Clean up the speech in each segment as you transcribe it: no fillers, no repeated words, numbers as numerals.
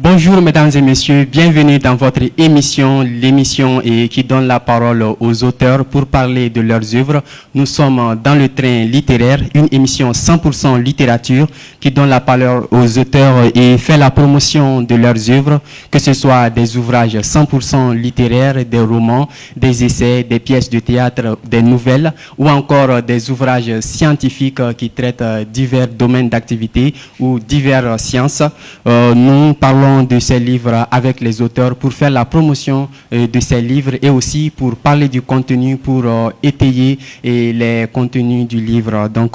Bonjour mesdames et messieurs, bienvenue dans votre émission, l'émission qui donne la parole aux auteurs pour parler de leurs œuvres. Nous sommes dans le train littéraire, une émission 100% littérature qui donne la parole aux auteurs et fait la promotion de leurs œuvres, que ce soit des ouvrages 100% littéraires, des romans, des essais, des pièces de théâtre, des nouvelles ou encore des ouvrages scientifiques qui traitent divers domaines d'activité ou diverses sciences. Nous parlons de ces livres avec les auteurs pour faire la promotion de ces livres et aussi pour parler du contenu, pour étayer les contenus du livre. Donc,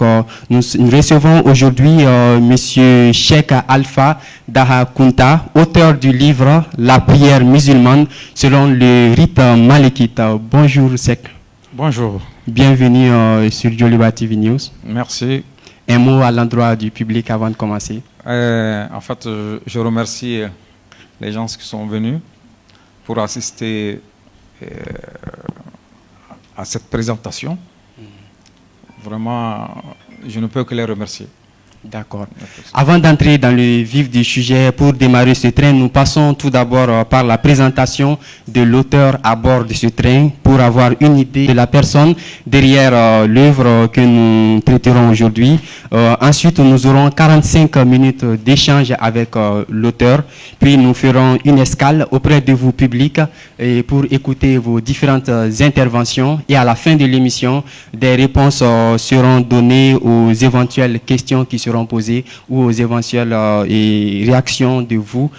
nous recevons aujourd'hui Monsieur Cheikh Alpha Daha Kounta, auteur du livre La prière musulmane selon le rite malékite. Bonjour Cheikh. Bonjour. Bienvenue sur Joliba TV News. Merci. Un mot à l'endroit du public avant de commencer. En fait, je remercie les gens qui sont venus pour assister à cette présentation. Vraiment, je ne peux que les remercier. D'accord. Avant d'entrer dans le vif du sujet, pour démarrer ce train, nous passons tout d'abord par la présentation de l'auteur à bord de ce train pour avoir une idée de la personne derrière l'œuvre que nous traiterons aujourd'hui. Ensuite, nous aurons 45 minutes d'échange avec l'auteur, puis nous ferons une escale auprès de vous public et pour écouter vos différentes interventions. Et à la fin de l'émission, des réponses seront données aux éventuelles questions qui seront posées ou aux éventuelles réactions de vous,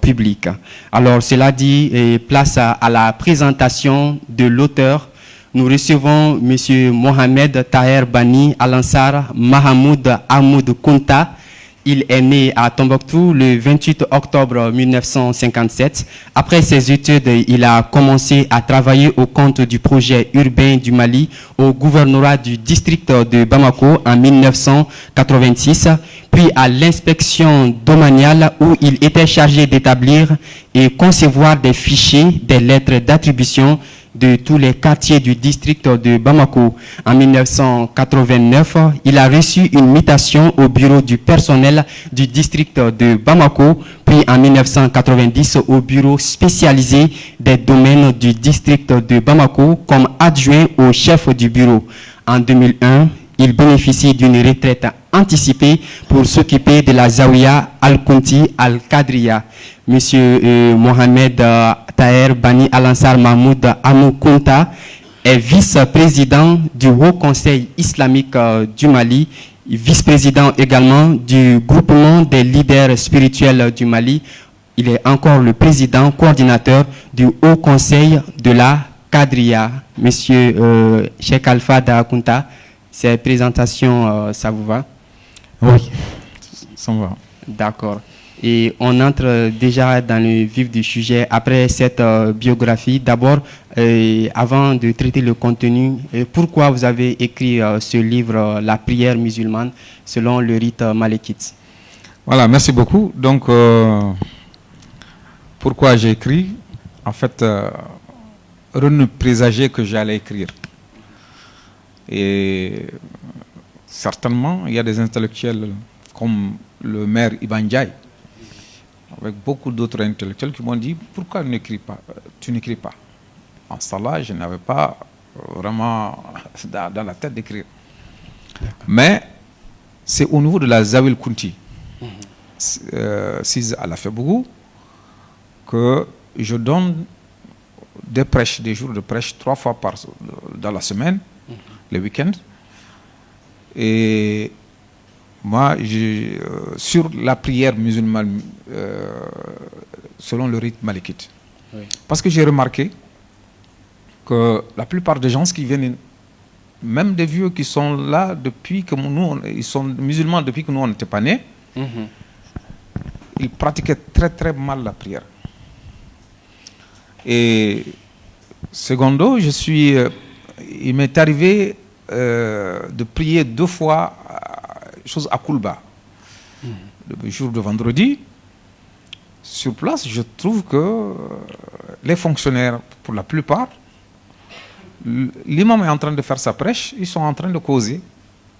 public. Alors, cela dit, place à la présentation de l'auteur. Nous recevons M. Mohamed Taher Bani Alansar Mahamoud Ahmoud Kounta. Il est né à Tombouctou le 28 octobre 1957. Après ses études, il a commencé à travailler au compte du projet urbain du Mali au gouvernorat du district de Bamako en 1986, puis à l'inspection domaniale où il était chargé d'établir et concevoir des fichiers, des lettres d'attribution de tous les quartiers du district de Bamako. En 1989, il a reçu une mutation au bureau du personnel du district de Bamako, puis en 1990 au bureau spécialisé des domaines du district de Bamako comme adjoint au chef du bureau. En 2001, il bénéficie d'une retraite anticipée pour s'occuper de la Zawiya Al-Kunti Al-Kadriya. Monsieur Mohamed Taher Bani Alansar Mahmoud Ahmoud Kounta est vice-président du Haut Conseil islamique du Mali, vice-président également du groupement des leaders spirituels du Mali. Il est encore le président coordinateur du Haut Conseil de la Kadriya. Monsieur Cheikh Alpha Daha Kounta, ces présentations, ça vous va? Oui, ça me va. D'accord. Et on entre déjà dans le vif du sujet après cette biographie. D'abord, avant de traiter le contenu, pourquoi vous avez écrit ce livre, La prière musulmane, selon le rite malékite? Voilà, merci beaucoup. Donc, pourquoi j'ai écrit? En fait, rien ne présageait que j'allais écrire. Et certainement, il y a des intellectuels comme le maire Iban Ndiaye, avec beaucoup d'autres intellectuels qui m'ont dit « Pourquoi tu n'écris pas ?» En ce temps-là, je n'avais pas vraiment dans la tête d'écrire. Mais c'est au niveau de la Zawiya Al-Kunti, Siz Al-Afebougou, que je donne des prêches, des jours de prêche 3 fois dans la semaine, les week-ends. Et moi, sur la prière musulmane selon le rite malékite. Oui. Parce que j'ai remarqué que la plupart des gens qui viennent, même des vieux qui sont là depuis que nous, ils sont musulmans depuis que nous on n'était pas nés, ils pratiquaient très très mal la prière. Et secondo, il m'est arrivé de prier 2 fois chose à Koulba. Le jour de vendredi, sur place, je trouve que les fonctionnaires, pour la plupart, l'imam est en train de faire sa prêche, ils sont en train de causer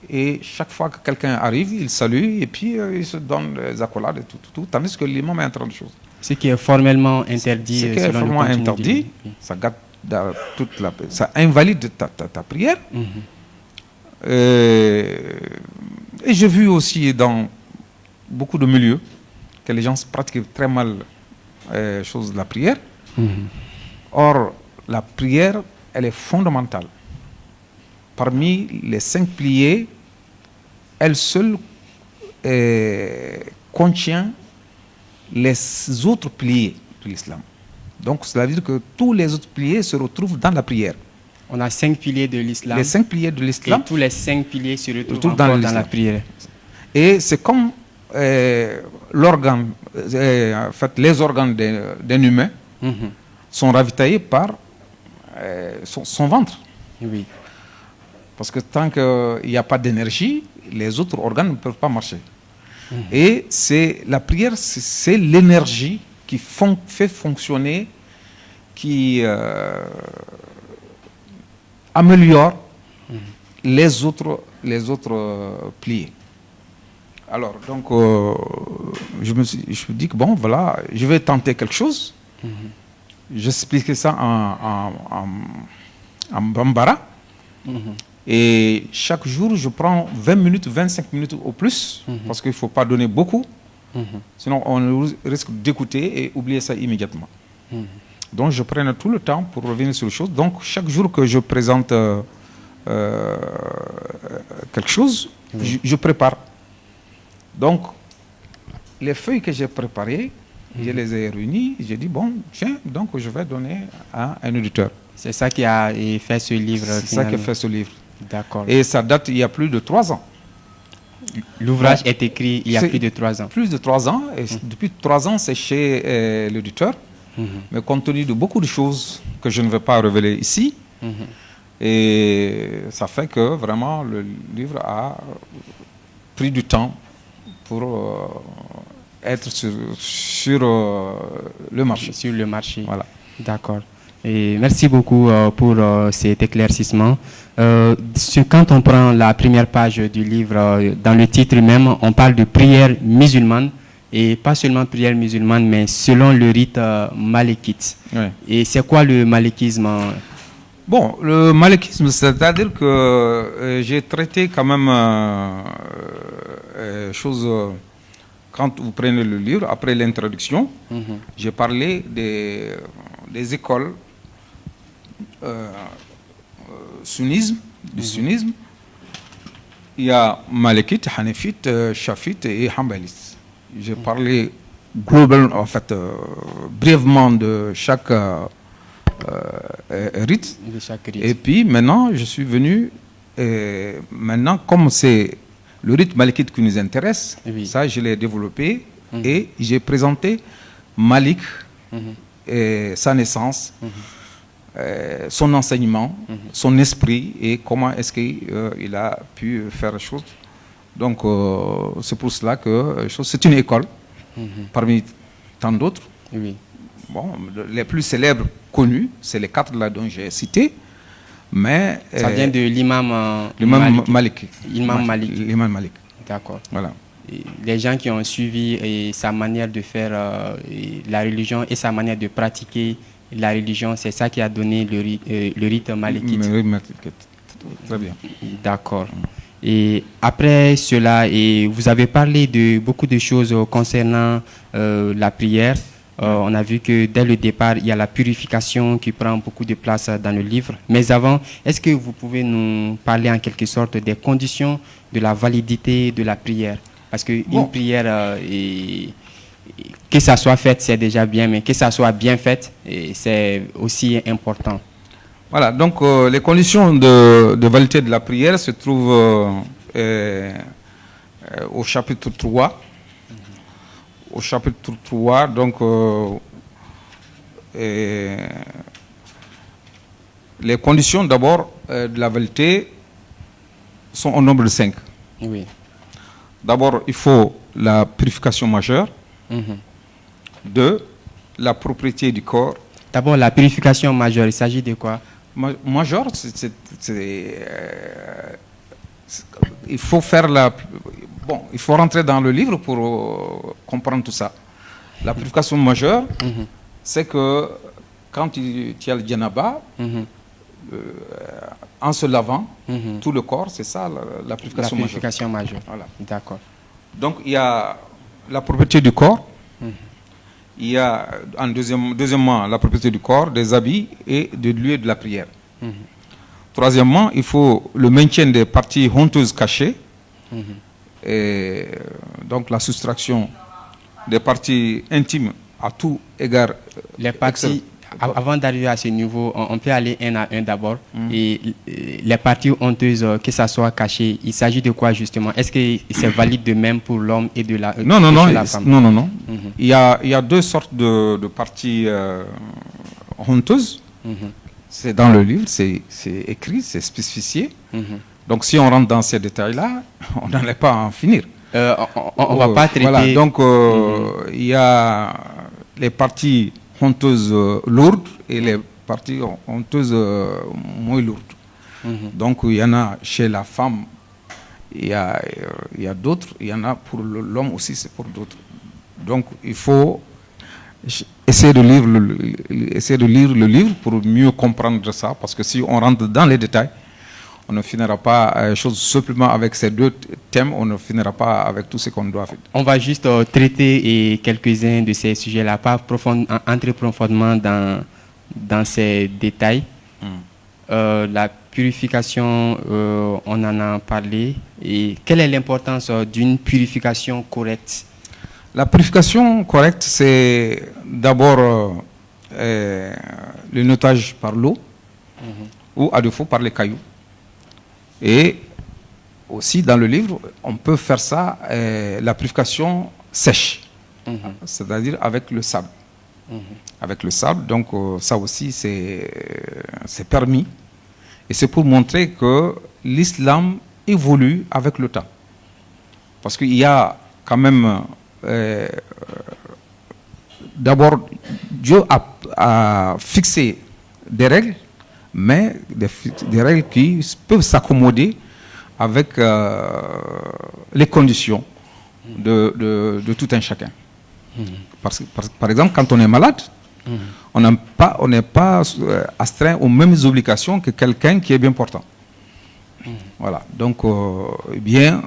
Et chaque fois que quelqu'un arrive, il salue et puis il se donne des accolades et tout, tandis que l'imam est en train de choses. Ce qui est formellement interdit. Ce qui est formellement interdit, ça gâte ça invalide ta prière. Et j'ai vu aussi dans beaucoup de milieux que les gens pratiquent très mal chose de la prière. Or, la prière, elle est fondamentale. Parmi les 5 piliers, elle seule contient les autres piliers de l'islam. Donc, cela veut dire que tous les autres piliers se retrouvent dans la prière. On a 5 piliers de l'islam. Les 5 piliers de l'islam. Et tous les 5 piliers se retrouvent dans la prière. Et c'est comme l'organe, en fait, les organes d'un humain sont ravitaillés par son ventre. Oui. Parce que tant qu'il n'y a pas d'énergie, les autres organes ne peuvent pas marcher. Et la prière, c'est l'énergie qui fait fonctionner, qui améliore les autres piliers. Alors, donc, je me suis dit que bon, voilà, je vais tenter quelque chose. J'expliquais ça en bambara. Et chaque jour, je prends 20 minutes, 25 minutes au plus, parce qu'il ne faut pas donner beaucoup. Sinon, on risque d'écouter et oublier ça immédiatement. Donc, je prends tout le temps pour revenir sur les choses. Donc, chaque jour que je présente quelque chose, je prépare. Donc, les feuilles que j'ai préparées, je les ai réunies. J'ai dit, bon, tiens, donc je vais donner à un auditeur. C'est ça qui a fait ce livre. C'est ça qui a fait ce livre. D'accord. Et ça date il y a plus de 3 ans. L'ouvrage est écrit il y a plus de 3 ans. Plus de 3 ans. Et depuis 3 ans, c'est chez l'éditeur. Mais compte tenu de beaucoup de choses que je ne vais pas révéler ici, et ça fait que vraiment le livre a pris du temps pour être sur le marché. Sur le marché. Voilà. D'accord. Et merci beaucoup pour cet éclaircissement. Quand on prend la première page du livre, dans le titre même, on parle de prière musulmane, et pas seulement prière musulmane, mais selon le rite malékite. Oui. Et c'est quoi le malékisme? Bon, le malékisme, c'est-à-dire que j'ai traité quand même choses... quand vous prenez le livre, après l'introduction, j'ai parlé des écoles sunnisme, du sunnisme. Il y a malékite, hanifite, chafite et hanbalite. J'ai parlé globalement, en fait, brièvement de chaque rite. Et puis maintenant, je suis venu, maintenant, comme c'est le rite malékite qui nous intéresse, ça je l'ai développé et j'ai présenté Malik, sa naissance, son enseignement, son esprit et comment est-ce qu'il a pu faire les choses. Donc c'est pour cela que c'est une école parmi tant d'autres. Bon, les plus célèbres connus, c'est les 4 là dont j'ai cité. Mais ça vient de l'imam Malik. L'imam Malik. L'imam Malik. D'accord. Voilà. Les gens qui ont suivi sa manière de faire la religion et sa manière de pratiquer la religion, c'est ça qui a donné le rite malékite. Très bien. D'accord. Et après cela, vous avez parlé de beaucoup de choses concernant la prière. On a vu que dès le départ, il y a la purification qui prend beaucoup de place dans le livre. Mais avant, est-ce que vous pouvez nous parler en quelque sorte des conditions de la validité de la prière? Parce qu'une prière, que ça soit fait, c'est déjà bien, mais que ça soit bien fait, c'est aussi important. Voilà, donc les conditions de validité de la prière se trouvent au chapitre 3. Au chapitre 3, donc, les conditions d'abord de la validité sont au nombre de 5. Oui. D'abord, il faut la purification majeure. 2, la propriété du corps. D'abord, la purification majeure, il s'agit de quoi? Majeure, il faut faire bon, il faut rentrer dans le livre pour comprendre tout ça. La purification majeure, c'est que quand tu as le djanaba, en se lavant, tout le corps, c'est ça la purification majeure. La purification majeure. Voilà. D'accord. Donc il y a la propriété du corps, il y a deuxièmement la propriété du corps, des habits et de lieu de la prière. Troisièmement, il faut le maintien des parties honteuses cachées, et donc la soustraction des parties intimes à tout égard. Les parties, avant d'arriver à ce niveau, on peut aller un à un d'abord. Et les parties honteuses, que ça soit caché, il s'agit de quoi justement? Est-ce que c'est valide de même pour l'homme et de la, non, la femme? Non. Il y a deux sortes de parties honteuses. C'est dans le livre, c'est écrit, c'est spécifié. Donc si on rentre dans ces détails-là, on n'allait pas en finir. On ne va pas traiter... Voilà, donc il y a les parties honteuses lourdes et les parties honteuses moins lourdes. Donc il y en a chez la femme, il y a d'autres, il y en a pour l'homme aussi, c'est pour d'autres. Donc il faut essayer de lire le livre pour mieux comprendre ça, parce que si on rentre dans les détails, on ne finira pas simplement avec ces deux thèmes, on ne finira pas avec tout ce qu'on doit faire. On va juste traiter quelques-uns de ces sujets-là, pas entrer profondément dans ces détails. La purification, on en a parlé. Et quelle est l'importance d'une purification correcte? La purification correcte, c'est d'abord le nettoyage par l'eau, ou à défaut par les cailloux. Et aussi dans le livre, on peut faire ça, la purification sèche, c'est-à-dire avec le sable. Avec le sable, donc ça aussi c'est permis. Et c'est pour montrer que l'islam évolue avec le temps. Parce qu'il y a quand même, d'abord, Dieu a fixé des règles, mais des règles qui peuvent s'accommoder avec les conditions de tout un chacun. Par exemple, quand on est malade, on n'est pas astreint aux mêmes obligations que quelqu'un qui est bien portant. Voilà. Donc, bien,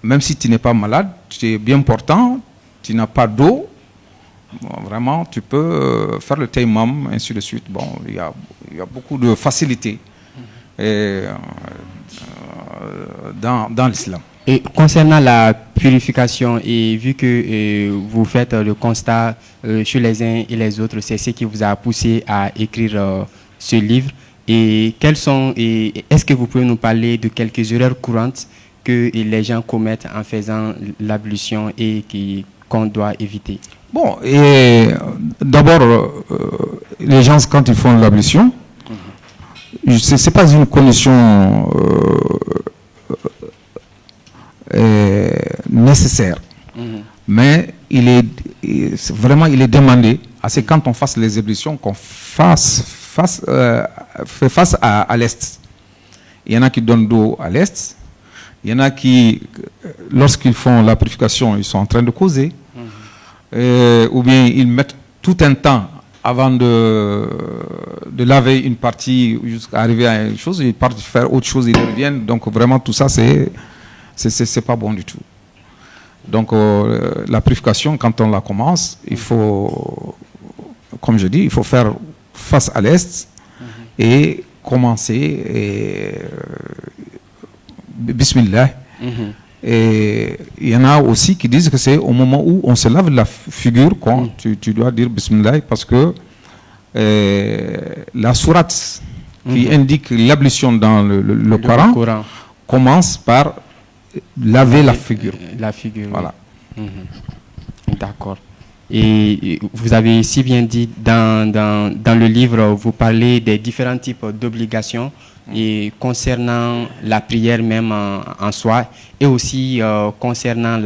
même si tu n'es pas malade, tu es bien portant, tu n'as pas d'eau, vraiment, tu peux faire le tayammum, ainsi de suite. Bon, il y a beaucoup de facilité dans l'islam. Et concernant la purification, et vu que vous faites le constat chez les uns et les autres, c'est ce qui vous a poussé à écrire ce livre. Et est-ce que vous pouvez nous parler de quelques erreurs courantes que les gens commettent en faisant l'ablution et qu'on doit éviter? Bon, et d'abord, les gens, quand ils font l'ablution, ce n'est pas une condition nécessaire, mais il est demandé, c'est quand on fasse les ablutions qu'on fait face à l'est. Il y en a qui donnent d'eau à l'est, il y en a qui, lorsqu'ils font la purification, ils sont en train de causer. Ou bien ils mettent tout un temps avant de laver une partie jusqu'à arriver à une chose, ils partent faire autre chose, ils reviennent. Donc vraiment tout ça c'est pas bon du tout. Donc la purification, quand on la commence, il faut, comme je dis, il faut faire face à l'est et commencer Bismillah. Et il y en a aussi qui disent que c'est au moment où on se lave la figure quand tu dois dire Bismillah, parce que la sourate qui indique l'ablution dans le Coran commence par laver la figure. La figure. Voilà. D'accord. Et vous avez si bien dit dans le livre, vous parlez des différents types d'obligations et concernant la prière même en soi, et aussi concernant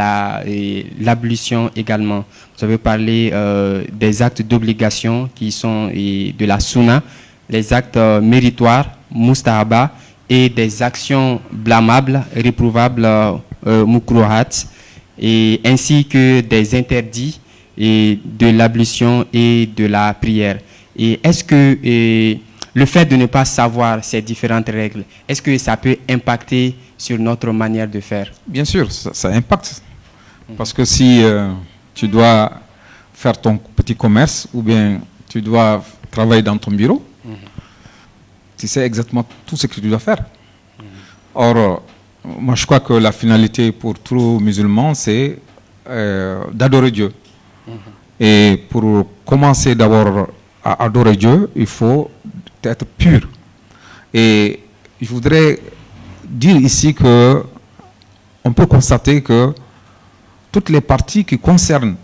l'ablution également. Vous avez parlé des actes d'obligation qui sont de la sunna, les actes méritoires, mustahaba, et des actions blâmables, réprouvables, mukruhat, et ainsi que des interdits et de l'ablution et de la prière. Et est-ce que le fait de ne pas savoir ces différentes règles, est-ce que ça peut impacter sur notre manière de faire? Bien sûr, ça impacte. Parce que si tu dois faire ton petit commerce ou bien tu dois travailler dans ton bureau, tu sais exactement tout ce que tu dois faire. Or, moi je crois que la finalité pour tout musulman, c'est d'adorer Dieu. Et pour commencer d'abord à adorer Dieu, il faut être pur. Et je voudrais dire ici que on peut constater que toutes les parties qui concernent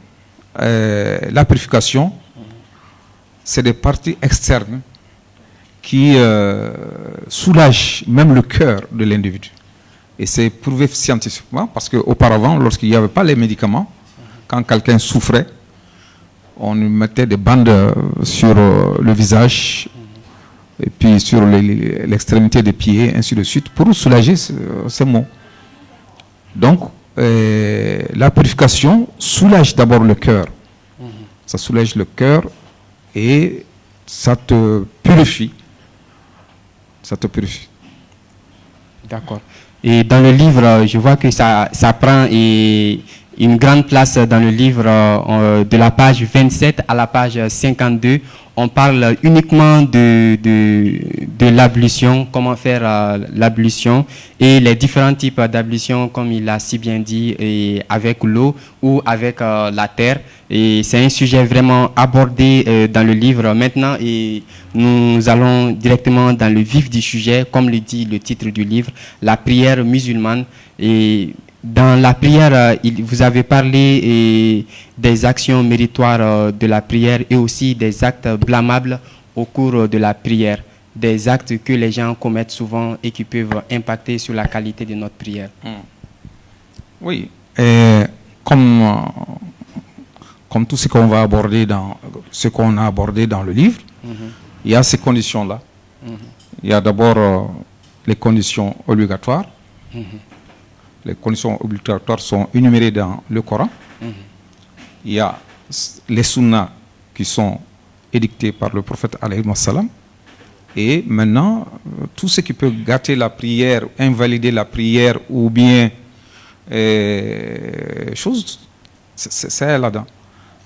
la purification, c'est des parties externes qui soulagent même le cœur de l'individu. Et c'est prouvé scientifiquement parce qu'auparavant, lorsqu'il n'y avait pas les médicaments, quand quelqu'un souffrait, on lui mettait des bandes sur le visage et puis sur l'extrémité des pieds, ainsi de suite, pour soulager ces maux. Donc, la purification soulage d'abord le cœur. Ça soulage le cœur et ça te purifie. Ça te purifie. D'accord. Et dans le livre, je vois que ça prend une grande place dans le livre de la page 27 à la page 52. On parle uniquement de l'ablution, comment faire l'ablution et les différents types d'ablution, comme il a si bien dit, et avec l'eau ou avec la terre. Et c'est un sujet vraiment abordé dans le livre. Maintenant, et nous allons directement dans le vif du sujet, comme le dit le titre du livre, la prière musulmane. Et dans la prière, vous avez parlé des actions méritoires de la prière et aussi des actes blâmables au cours de la prière, des actes que les gens commettent souvent et qui peuvent impacter sur la qualité de notre prière. Oui, comme tout ce qu'on va aborder ce qu'on a abordé dans le livre, il y a ces conditions-là. Il y a d'abord les conditions obligatoires. Les conditions obligatoires sont énumérées dans le Coran. Il y a les sunnas qui sont édictés par le prophète alayhi wa sallam. Et maintenant, tout ce qui peut gâter la prière, invalider la prière ou bien c'est là-dedans.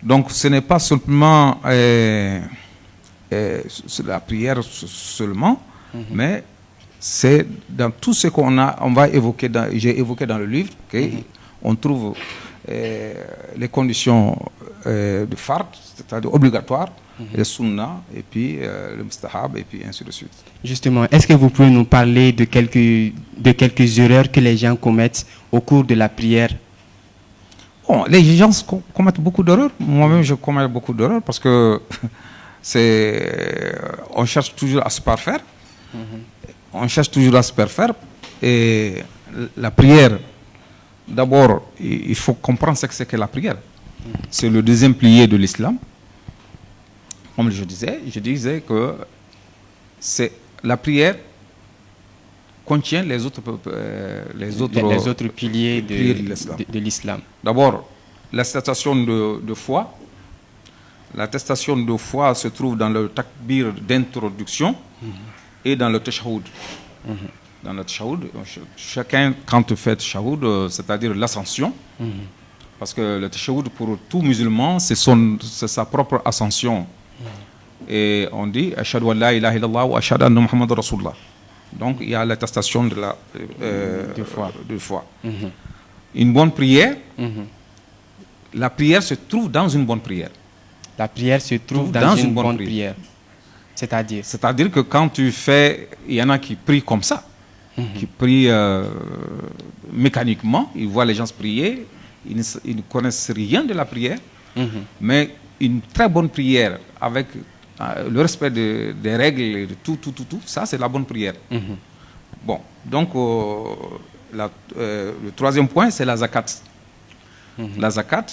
Donc ce n'est pas simplement la prière seulement, mais c'est dans tout ce on va évoquer, j'ai évoqué dans le livre, on trouve les conditions de fard, c'est-à-dire obligatoires, les sunnah, et puis le mustahab, et puis ainsi de suite. Justement, est-ce que vous pouvez nous parler de quelques erreurs que les gens commettent au cours de la prière? Bon, les gens commettent beaucoup d'erreurs. Moi-même, je commets beaucoup d'erreurs parce que on cherche toujours à se parfaire. On cherche toujours à se parfaire. Et la prière, d'abord, il faut comprendre ce que c'est que la prière. C'est le deuxième pilier de l'islam. Comme je disais que la prière contient les autres piliers de l'islam. D'abord, l'attestation de foi. L'attestation de foi se trouve dans le takbir d'introduction et dans le tashahhud. Dans le tashahhud, chacun, quand tu fais tashahhud, c'est-à-dire l'ascension, parce que le tashahhud pour tout musulman, c'est sa propre ascension. Et on dit ashhadu an la ilaha illallah wa ashhadu anna muhammadan rasulullah. Donc il y a l'attestation de foi. Une bonne prière, la prière se trouve dans une bonne prière. La prière se trouve dans une bonne prière. C'est-à-dire que quand tu fais, il y en a qui prient comme ça, qui prient mécaniquement, ils voient les gens prier, ils ne connaissent rien de la prière, mais une très bonne prière avec le respect des règles, de tout, ça c'est la bonne prière. Bon, donc le troisième point, c'est la zakat. La zakat.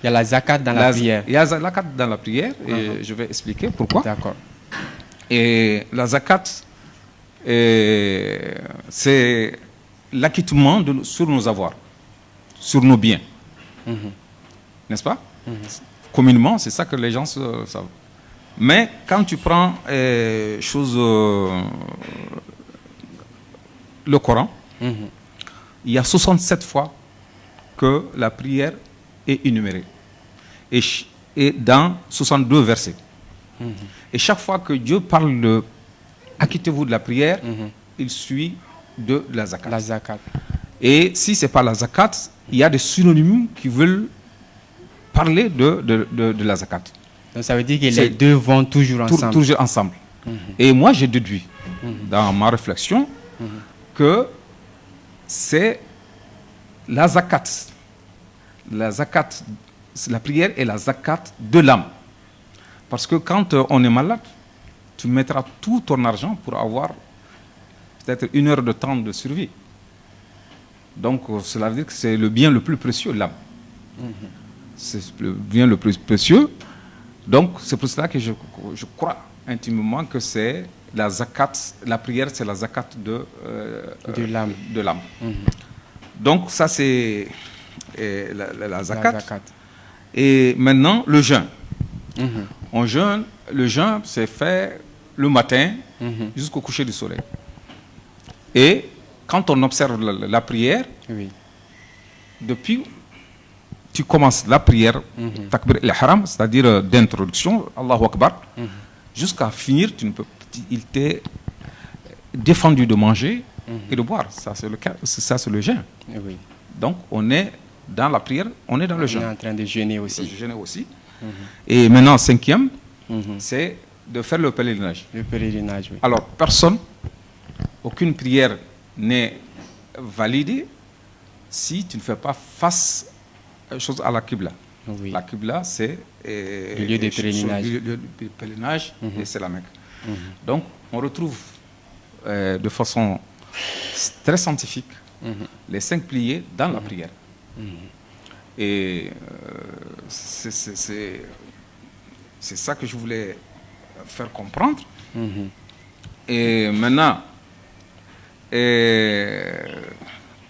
Il y a la zakat dans la prière. Il y a la zakat dans la prière, et je vais expliquer pourquoi. D'accord. Et la zakat, c'est l'acquittement sur nos avoirs, sur nos biens. N'est-ce pas? Communément, c'est ça que les gens savent. Mais quand tu prends le Coran, il y a 67 fois que la prière est énumérée. Et dans 62 versets. Et chaque fois que Dieu parle de acquittez-vous de la prière, il suit de la zakat. La zakat. Et si ce n'est pas la zakat, il y a des synonymes qui veulent parler de la zakat. Donc ça veut dire que les deux vont toujours ensemble. Toujours ensemble. Et moi, j'ai déduit dans ma réflexion que c'est la zakat. La zakat, la prière est la zakat de l'âme. Parce que quand on est malade, tu mettras tout ton argent pour avoir peut-être 1 heure de temps de survie. Donc cela veut dire que c'est le bien le plus précieux, l'âme. C'est le bien le plus précieux. Donc c'est pour cela que je crois intimement que c'est la zakat, la prière c'est la zakat de l'âme. Donc ça c'est la zakat. Et maintenant le jeûne. On jeûne, le jeûne c'est fait le matin jusqu'au coucher du soleil. Et quand on observe la prière, depuis tu commences la prière, takbir al-ihram, c'est-à-dire d'introduction, Allahu Akbar, jusqu'à finir, il t'est défendu de manger et de boire. Ça c'est le jeûne. Donc on est dans la prière, on est dans le jeûne. On est en train de jeûner aussi. Et maintenant, 5e, c'est de faire le pèlerinage. Le pèlerinage, oui. Alors, aucune prière n'est validée si tu ne fais pas face à la Qibla. Oui. La Qibla, c'est le lieu de pèlerinage. Le lieu de pèlerinage et c'est la Mecque. Donc, on retrouve de façon très scientifique les 5 piliers dans la prière. Et c'est ça que je voulais faire comprendre. Et maintenant,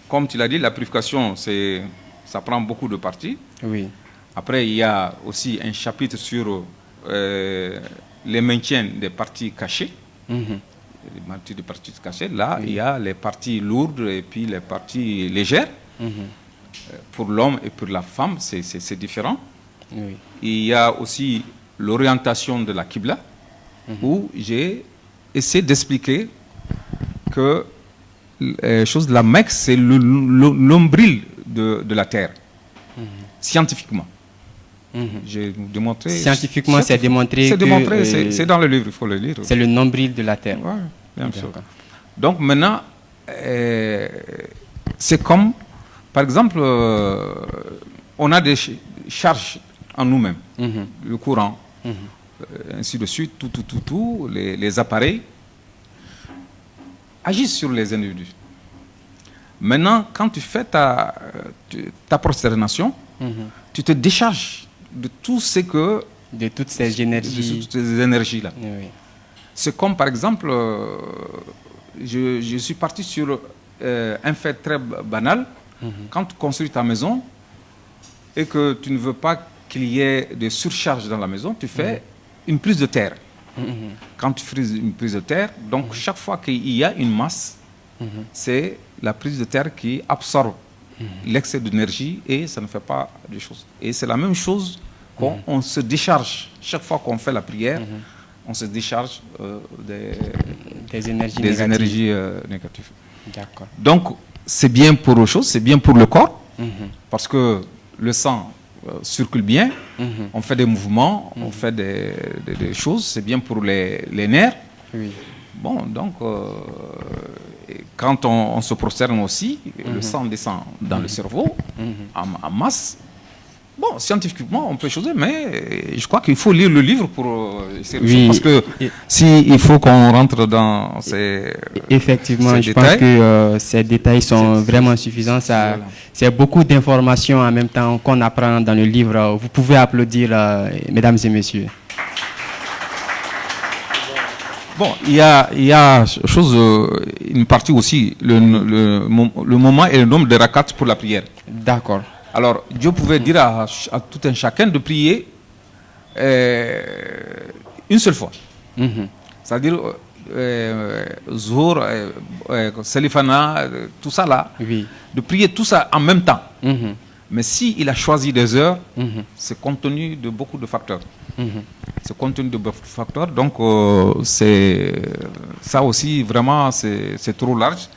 comme tu l'as dit, la purification, ça prend beaucoup de parties. Oui. Après, il y a aussi un chapitre sur les maintiens des parties cachées. Les parties cachées. Là, il y a les parties lourdes et puis les parties légères. Pour l'homme et pour la femme, c'est différent. Il y a aussi l'orientation de la Qibla, où j'ai essayé d'expliquer que la Mecque, c'est l'ombril de la terre, scientifiquement. J'ai démontré. Scientifiquement, c'est démontré. C'est dans le livre, il faut le lire. C'est le nombril de la terre. Oui, bien sûr. Donc maintenant, c'est comme, par exemple, on a des charges en nous-mêmes, le courant, ainsi de suite, tout, les appareils agissent sur les individus. Maintenant, quand tu fais ta prosternation, tu te décharges de tout ce que... De toutes ces énergies. De toutes ces énergies-là. Oui. C'est comme, par exemple, je suis parti sur un fait très banal. Quand tu construis ta maison et que tu ne veux pas qu'il y ait de surcharge dans la maison, tu fais une prise de terre. Quand tu fais une prise de terre, donc chaque fois qu'il y a une masse, c'est la prise de terre qui absorbe l'excès d'énergie et ça ne fait pas de choses. Et c'est la même chose quand on se décharge. Chaque fois qu'on fait la prière, on se décharge des énergies négatives. D'accord. Donc, c'est bien pour les choses, c'est bien pour le corps, parce que le sang circule bien, on fait des mouvements, on fait des choses, c'est bien pour les nerfs. Oui. Bon, donc, quand on se prosterne aussi, le sang descend dans le cerveau en masse. Bon, scientifiquement, on peut choisir, mais je crois qu'il faut lire le livre pour parce que il faut qu'on rentre dans ces effectivement, ces je détails. pense que ces détails sont vraiment suffisants. C'est beaucoup d'informations en même temps qu'on apprend dans le livre. Vous pouvez applaudir, mesdames et messieurs. Bon, il y a une partie aussi, le moment et le nombre de rakats pour la prière. D'accord. Alors, Dieu pouvait dire à tout un chacun de prier une seule fois. C'est-à-dire, Zohar, Salifana, tout ça là, Oui. de prier tout ça en même temps. Mais s'il a choisi des heures, c'est compte tenu de beaucoup de facteurs. C'est compte tenu de beaucoup de facteurs. Donc, c'est ça aussi, vraiment, c'est trop large.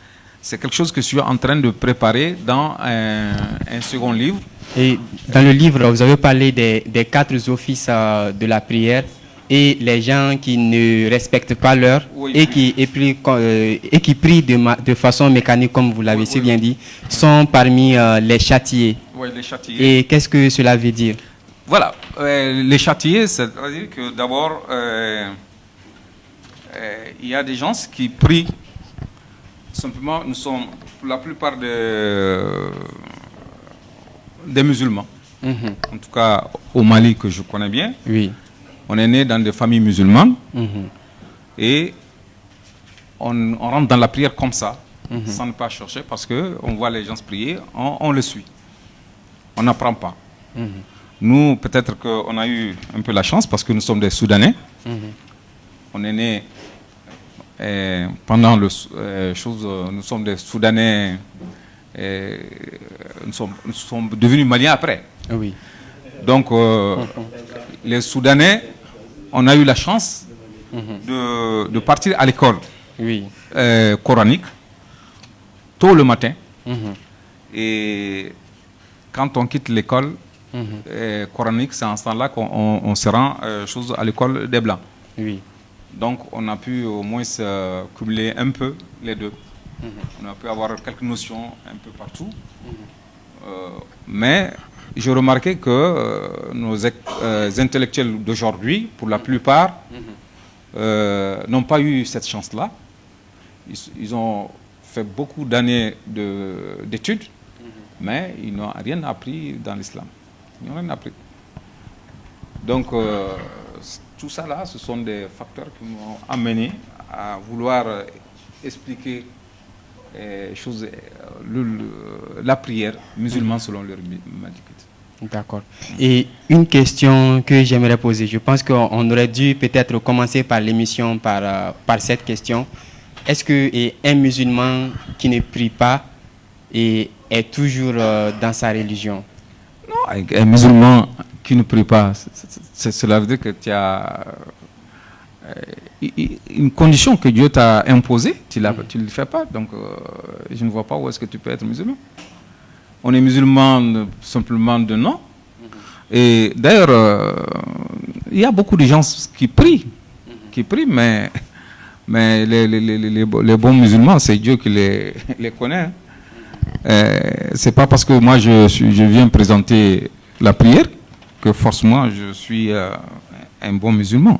C'est quelque chose que je suis en train de préparer dans un second livre. Et dans le livre, vous avez parlé des 4 offices de la prière et les gens qui ne respectent pas l'heure et qui prient de façon mécanique, comme vous l'avez si bien dit, sont parmi les châtiés. Oui, les châtiés. Et qu'est-ce que cela veut dire? Voilà, les châtiés, c'est-à-dire que d'abord, il y a des gens qui prient. Simplement, nous sommes, pour la plupart des musulmans, en tout cas au Mali que je connais bien. Oui. On est né dans des familles musulmanes et on rentre dans la prière comme ça, sans ne pas chercher, parce qu'on voit les gens se prier, on le suit. On n'apprend pas. Nous, peut-être qu'on a eu un peu la chance parce que nous sommes des Soudanais. On est nés pendant nous sommes des Soudanais. Nous sommes devenus Maliens après. Oui. Donc, les Soudanais, on a eu la chance de partir à l'école coranique tôt le matin. Et quand on quitte l'école coranique, c'est en ce temps-là qu'on se rend à l'école des Blancs. Oui. Donc, on a pu au moins cumuler un peu les deux. On a pu avoir quelques notions un peu partout. Mais j'ai remarqué que nos intellectuels d'aujourd'hui, pour la plupart, n'ont pas eu cette chance-là. Ils ont fait beaucoup d'années d'études, mais ils n'ont rien appris dans l'islam. Ils n'ont rien appris. Donc, tout ça là, ce sont des facteurs qui m'ont amené à vouloir expliquer la prière musulmane selon leur médication. D'accord. Et une question que j'aimerais poser, je pense qu'on aurait dû peut-être commencer par l'émission par cette question. Est-ce qu'un musulman qui ne prie pas est toujours dans sa religion? Non, un musulman qui ne prie pas, cela veut dire que tu as une condition que Dieu t'a imposée, tu ne le fais pas, donc je ne vois pas où est-ce que tu peux être musulman. On est musulman simplement de nom. Et d'ailleurs, il y a beaucoup de gens qui prient, mais les bons musulmans, c'est Dieu qui les connaît. C'est pas parce que moi je viens présenter la prière que forcément je suis un bon musulman.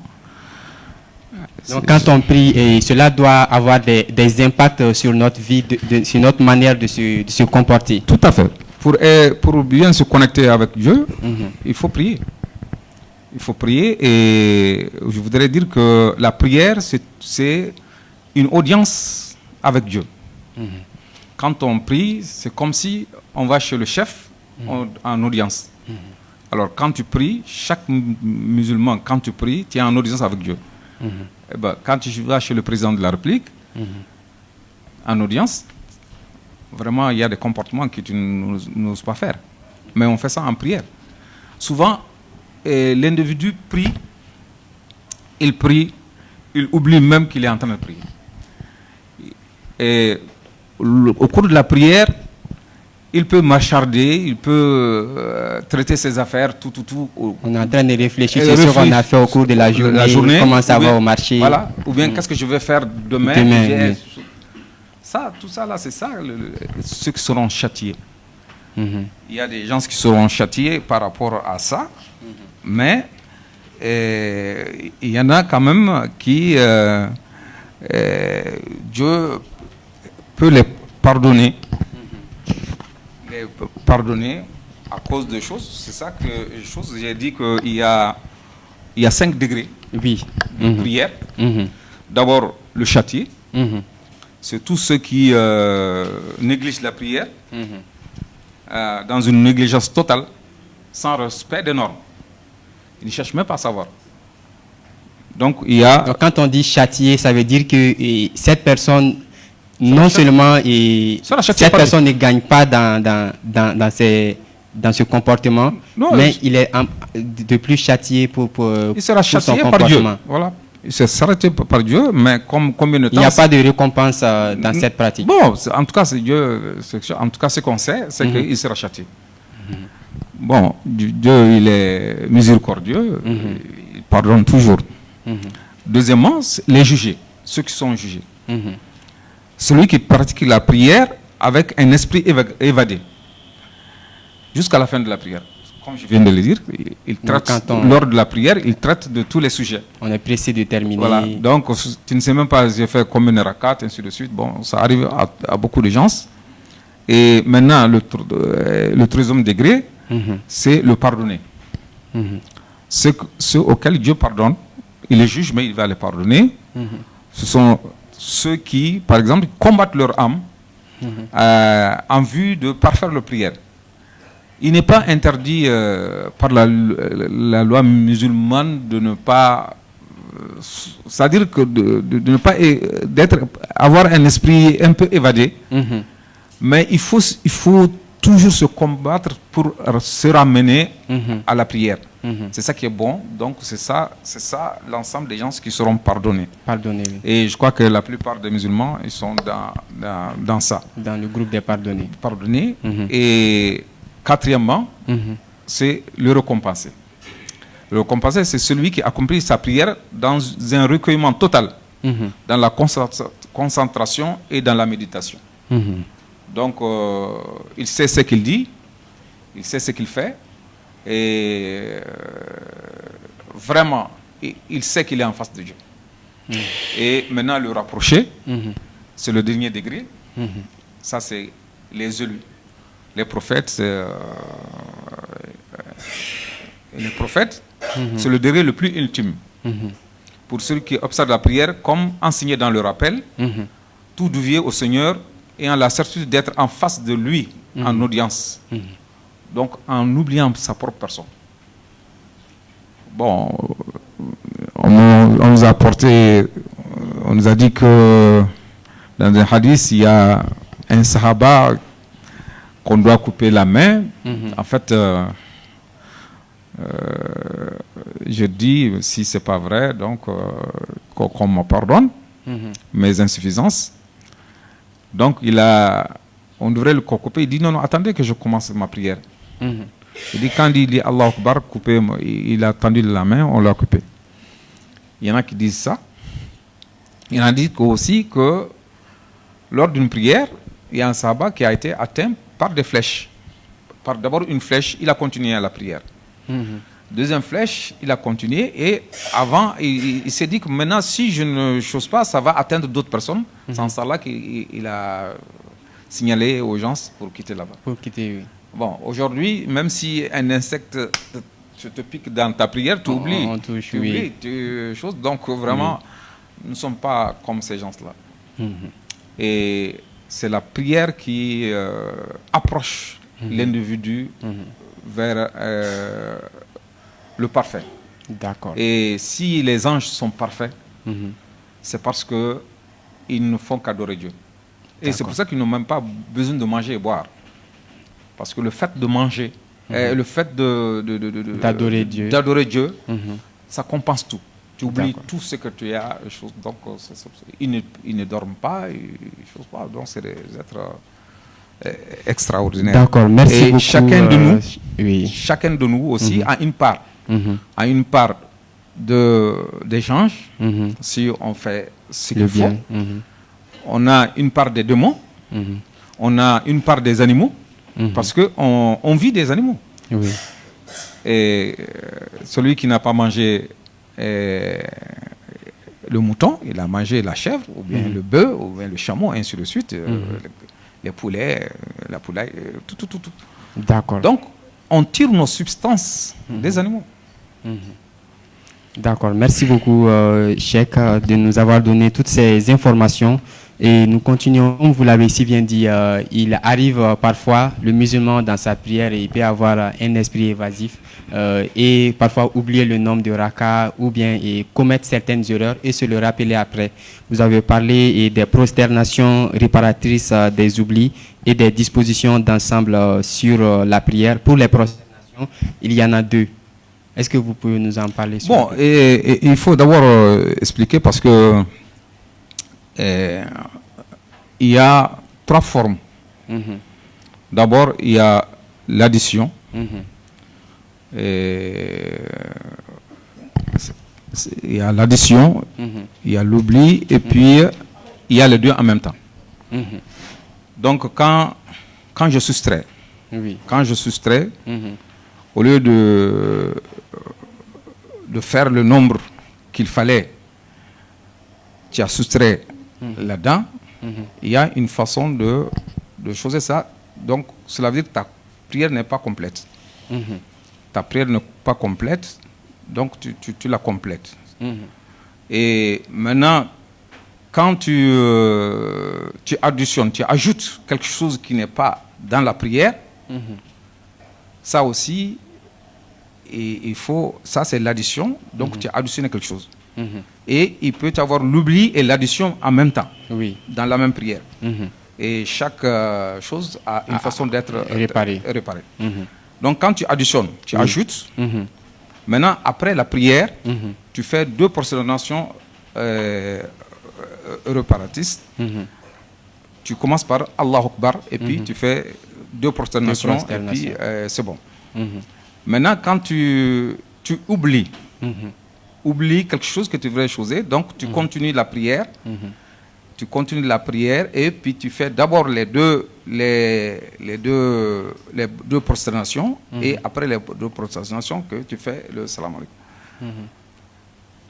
Donc quand on prie, et cela doit avoir des impacts sur notre vie, sur notre manière de se comporter. Tout à fait. Pour bien se connecter avec Dieu, il faut prier. Il faut prier, et je voudrais dire que la prière, c'est une audience avec Dieu. Quand on prie, c'est comme si on va chez le chef en audience. Alors quand tu pries, chaque musulman, quand tu pries, tu es en audience avec Dieu. Eh ben, quand tu vas chez le président de la République, en audience, vraiment, il y a des comportements que tu n'oses pas faire. Mais on fait ça en prière. Souvent, l'individu prie, il oublie même qu'il est en train de prier. Et au cours de la prière, il peut marcharder, il peut traiter ses affaires, tout. On est en train de réfléchir sur ce qu'on a fait au cours de la journée, comment ça va au marché. Voilà. Ou bien qu'est-ce que je vais faire demain. Tout ça là, c'est ça, ceux qui seront châtiés. Il y a des gens qui seront châtiés par rapport à ça, mais il y en a quand même qui, Dieu peut les pardonner. Pardonner à cause de choses. C'est ça que j'ai dit qu'il y a 5 degrés de prière. d'abord le châtier. Mhm. C'est tous ceux qui négligent la prière dans une négligence totale, sans respect des normes. Ils ne cherchent même pas à savoir. Donc, il y a... Donc, quand on dit châtier, ça veut dire que cette personne, non seulement cette personne ne gagne pas dans ce comportement, non, mais il est de plus châtié pour il sera châtié son par Dieu. comportement. Voilà. Il sera châtié par Dieu, mais combien de temps... Il n'y a pas de récompense dans cette pratique. Bon, en tout cas, c'est Dieu. En tout cas, ce qu'on sait, c'est qu'il sera châtié. Bon, Dieu, il est miséricordieux, il pardonne toujours. Deuxièmement, les jugés, ceux qui sont jugés. Celui qui pratique la prière avec un esprit évadé, jusqu'à la fin de la prière. Comme je viens de le dire, il traite, lors de la prière, il traite de tous les sujets. On est pressé de terminer. Voilà. Donc, tu ne sais même pas, j'ai fait combien de rakats, ainsi de suite. Bon, ça arrive à beaucoup de gens. Et maintenant, le troisième degré, c'est le pardonner. Ceux auxquels Dieu pardonne, il les juge, mais il va les pardonner. Ce sont ceux qui, par exemple, combattent leur âme en vue de parfaire leur prière. Il n'est pas interdit par la loi musulmane de ne pas... c'est-à-dire que de ne pas avoir un esprit un peu évadé. Mais il faut toujours se combattre pour se ramener à la prière. C'est ça qui est bon. Donc c'est ça l'ensemble des gens qui seront pardonnés. Pardonnés, oui. Et je crois que la plupart des musulmans, ils sont dans ça. Dans le groupe des pardonnés. Pardonnés. Et quatrièmement, c'est le récompensé. Le récompensé, c'est celui qui accomplit sa prière dans un recueillement total, dans la concentration et dans la méditation. Donc, il sait ce qu'il dit, il sait ce qu'il fait, et vraiment, il sait qu'il est en face de Dieu. Et maintenant, le rapprocher, c'est le dernier degré. Ça, c'est les élus. Les prophètes, c'est le degré le plus ultime. Pour ceux qui observent la prière, comme enseigné dans le rappel, tout dévier au Seigneur ayant la certitude d'être en face de lui, en audience. Donc, en oubliant sa propre personne. Bon, on nous a apporté, on nous a dit que dans un hadith, il y a un sahaba qu'on doit couper la main. En fait, je dis, si c'est pas vrai, donc qu'on me pardonne mes insuffisances. Donc on devrait le couper. Il dit non, attendez que je commence ma prière. Il dit quand il dit Allah Akbar, couper, il a tendu la main, on l'a coupé. Il y en a qui disent ça. Il y en a qui disent aussi que lors d'une prière, il y a un sahaba qui a été atteint par des flèches. Par d'abord une flèche, il a continué à la prière. Deuxième flèche, il a continué et avant, il s'est dit que maintenant, si je ne chose pas, ça va atteindre d'autres personnes. C'est en ça là qu'il a signalé aux gens pour quitter là-bas. Pour quitter, oui. Bon, aujourd'hui, même si un insecte te pique dans ta prière, tu oublies. Tu oublies choses. Donc vraiment, nous ne sommes pas comme ces gens-là. Et c'est la prière qui approche l'individu vers le parfait. D'accord. Et si les anges sont parfaits, c'est parce qu'ils ne font qu'adorer Dieu. Et c'est pour ça qu'ils n'ont même pas besoin de manger et boire. Parce que le fait de manger, le fait d'adorer Dieu, ça compense tout. Tu oublies tout ce que tu as. Donc, ils ne dorment pas, donc c'est des êtres extraordinaires. D'accord, merci et beaucoup. Chacun de nous aussi a une part. A une part d'échange, si on fait ce qu'il faut. On a une part des démons, on a une part des animaux, parce qu'on vit des animaux. Et celui qui n'a pas mangé le mouton, il a mangé la chèvre, ou bien le bœuf, ou bien le chameau, ainsi de suite, les poulets, la poulaille, tout. D'accord. Donc, on tire nos substances des animaux. D'accord. Merci beaucoup, Cheikh, de nous avoir donné toutes ces informations. Et nous continuons, comme vous l'avez si bien dit, il arrive parfois, le musulman dans sa prière, il peut avoir un esprit évasif et parfois oublier le nombre de rakas ou bien commettre certaines erreurs et se le rappeler après. Vous avez parlé des prosternations réparatrices des oublis et des dispositions d'ensemble sur la prière. Pour les prosternations, il y en a deux. Est-ce que vous pouvez nous en parler? Bon, et il faut d'abord expliquer parce que il y a trois formes. D'abord, il y a l'addition. Il y a l'addition, il y a l'oubli, et puis il y a les deux en même temps. Donc, quand je soustrais, au lieu de faire le nombre qu'il fallait, tu as soustrait là-dedans, il y a une façon de choisir ça. Donc, cela veut dire que ta prière n'est pas complète. Ta prière n'est pas complète, donc tu la complètes. Et maintenant, quand tu additionnes, tu ajoutes quelque chose qui n'est pas dans la prière, ça aussi, il faut, ça c'est l'addition, donc tu as additionné quelque chose. Et il peut y avoir l'oubli et l'addition en même temps, dans la même prière. Et chaque chose a une façon d'être réparée. Donc quand tu additionnes, tu ajoutes. Maintenant, après la prière, tu fais deux prosternations réparatrices. Tu commences par Allahu Akbar et puis tu fais deux prosternations et puis c'est bon. Maintenant, quand tu oublies quelque chose que tu voudrais choisir, donc tu continues la prière. Tu continues la prière et puis tu fais d'abord les deux prosternations et après les deux prosternations que tu fais le salam alaikum.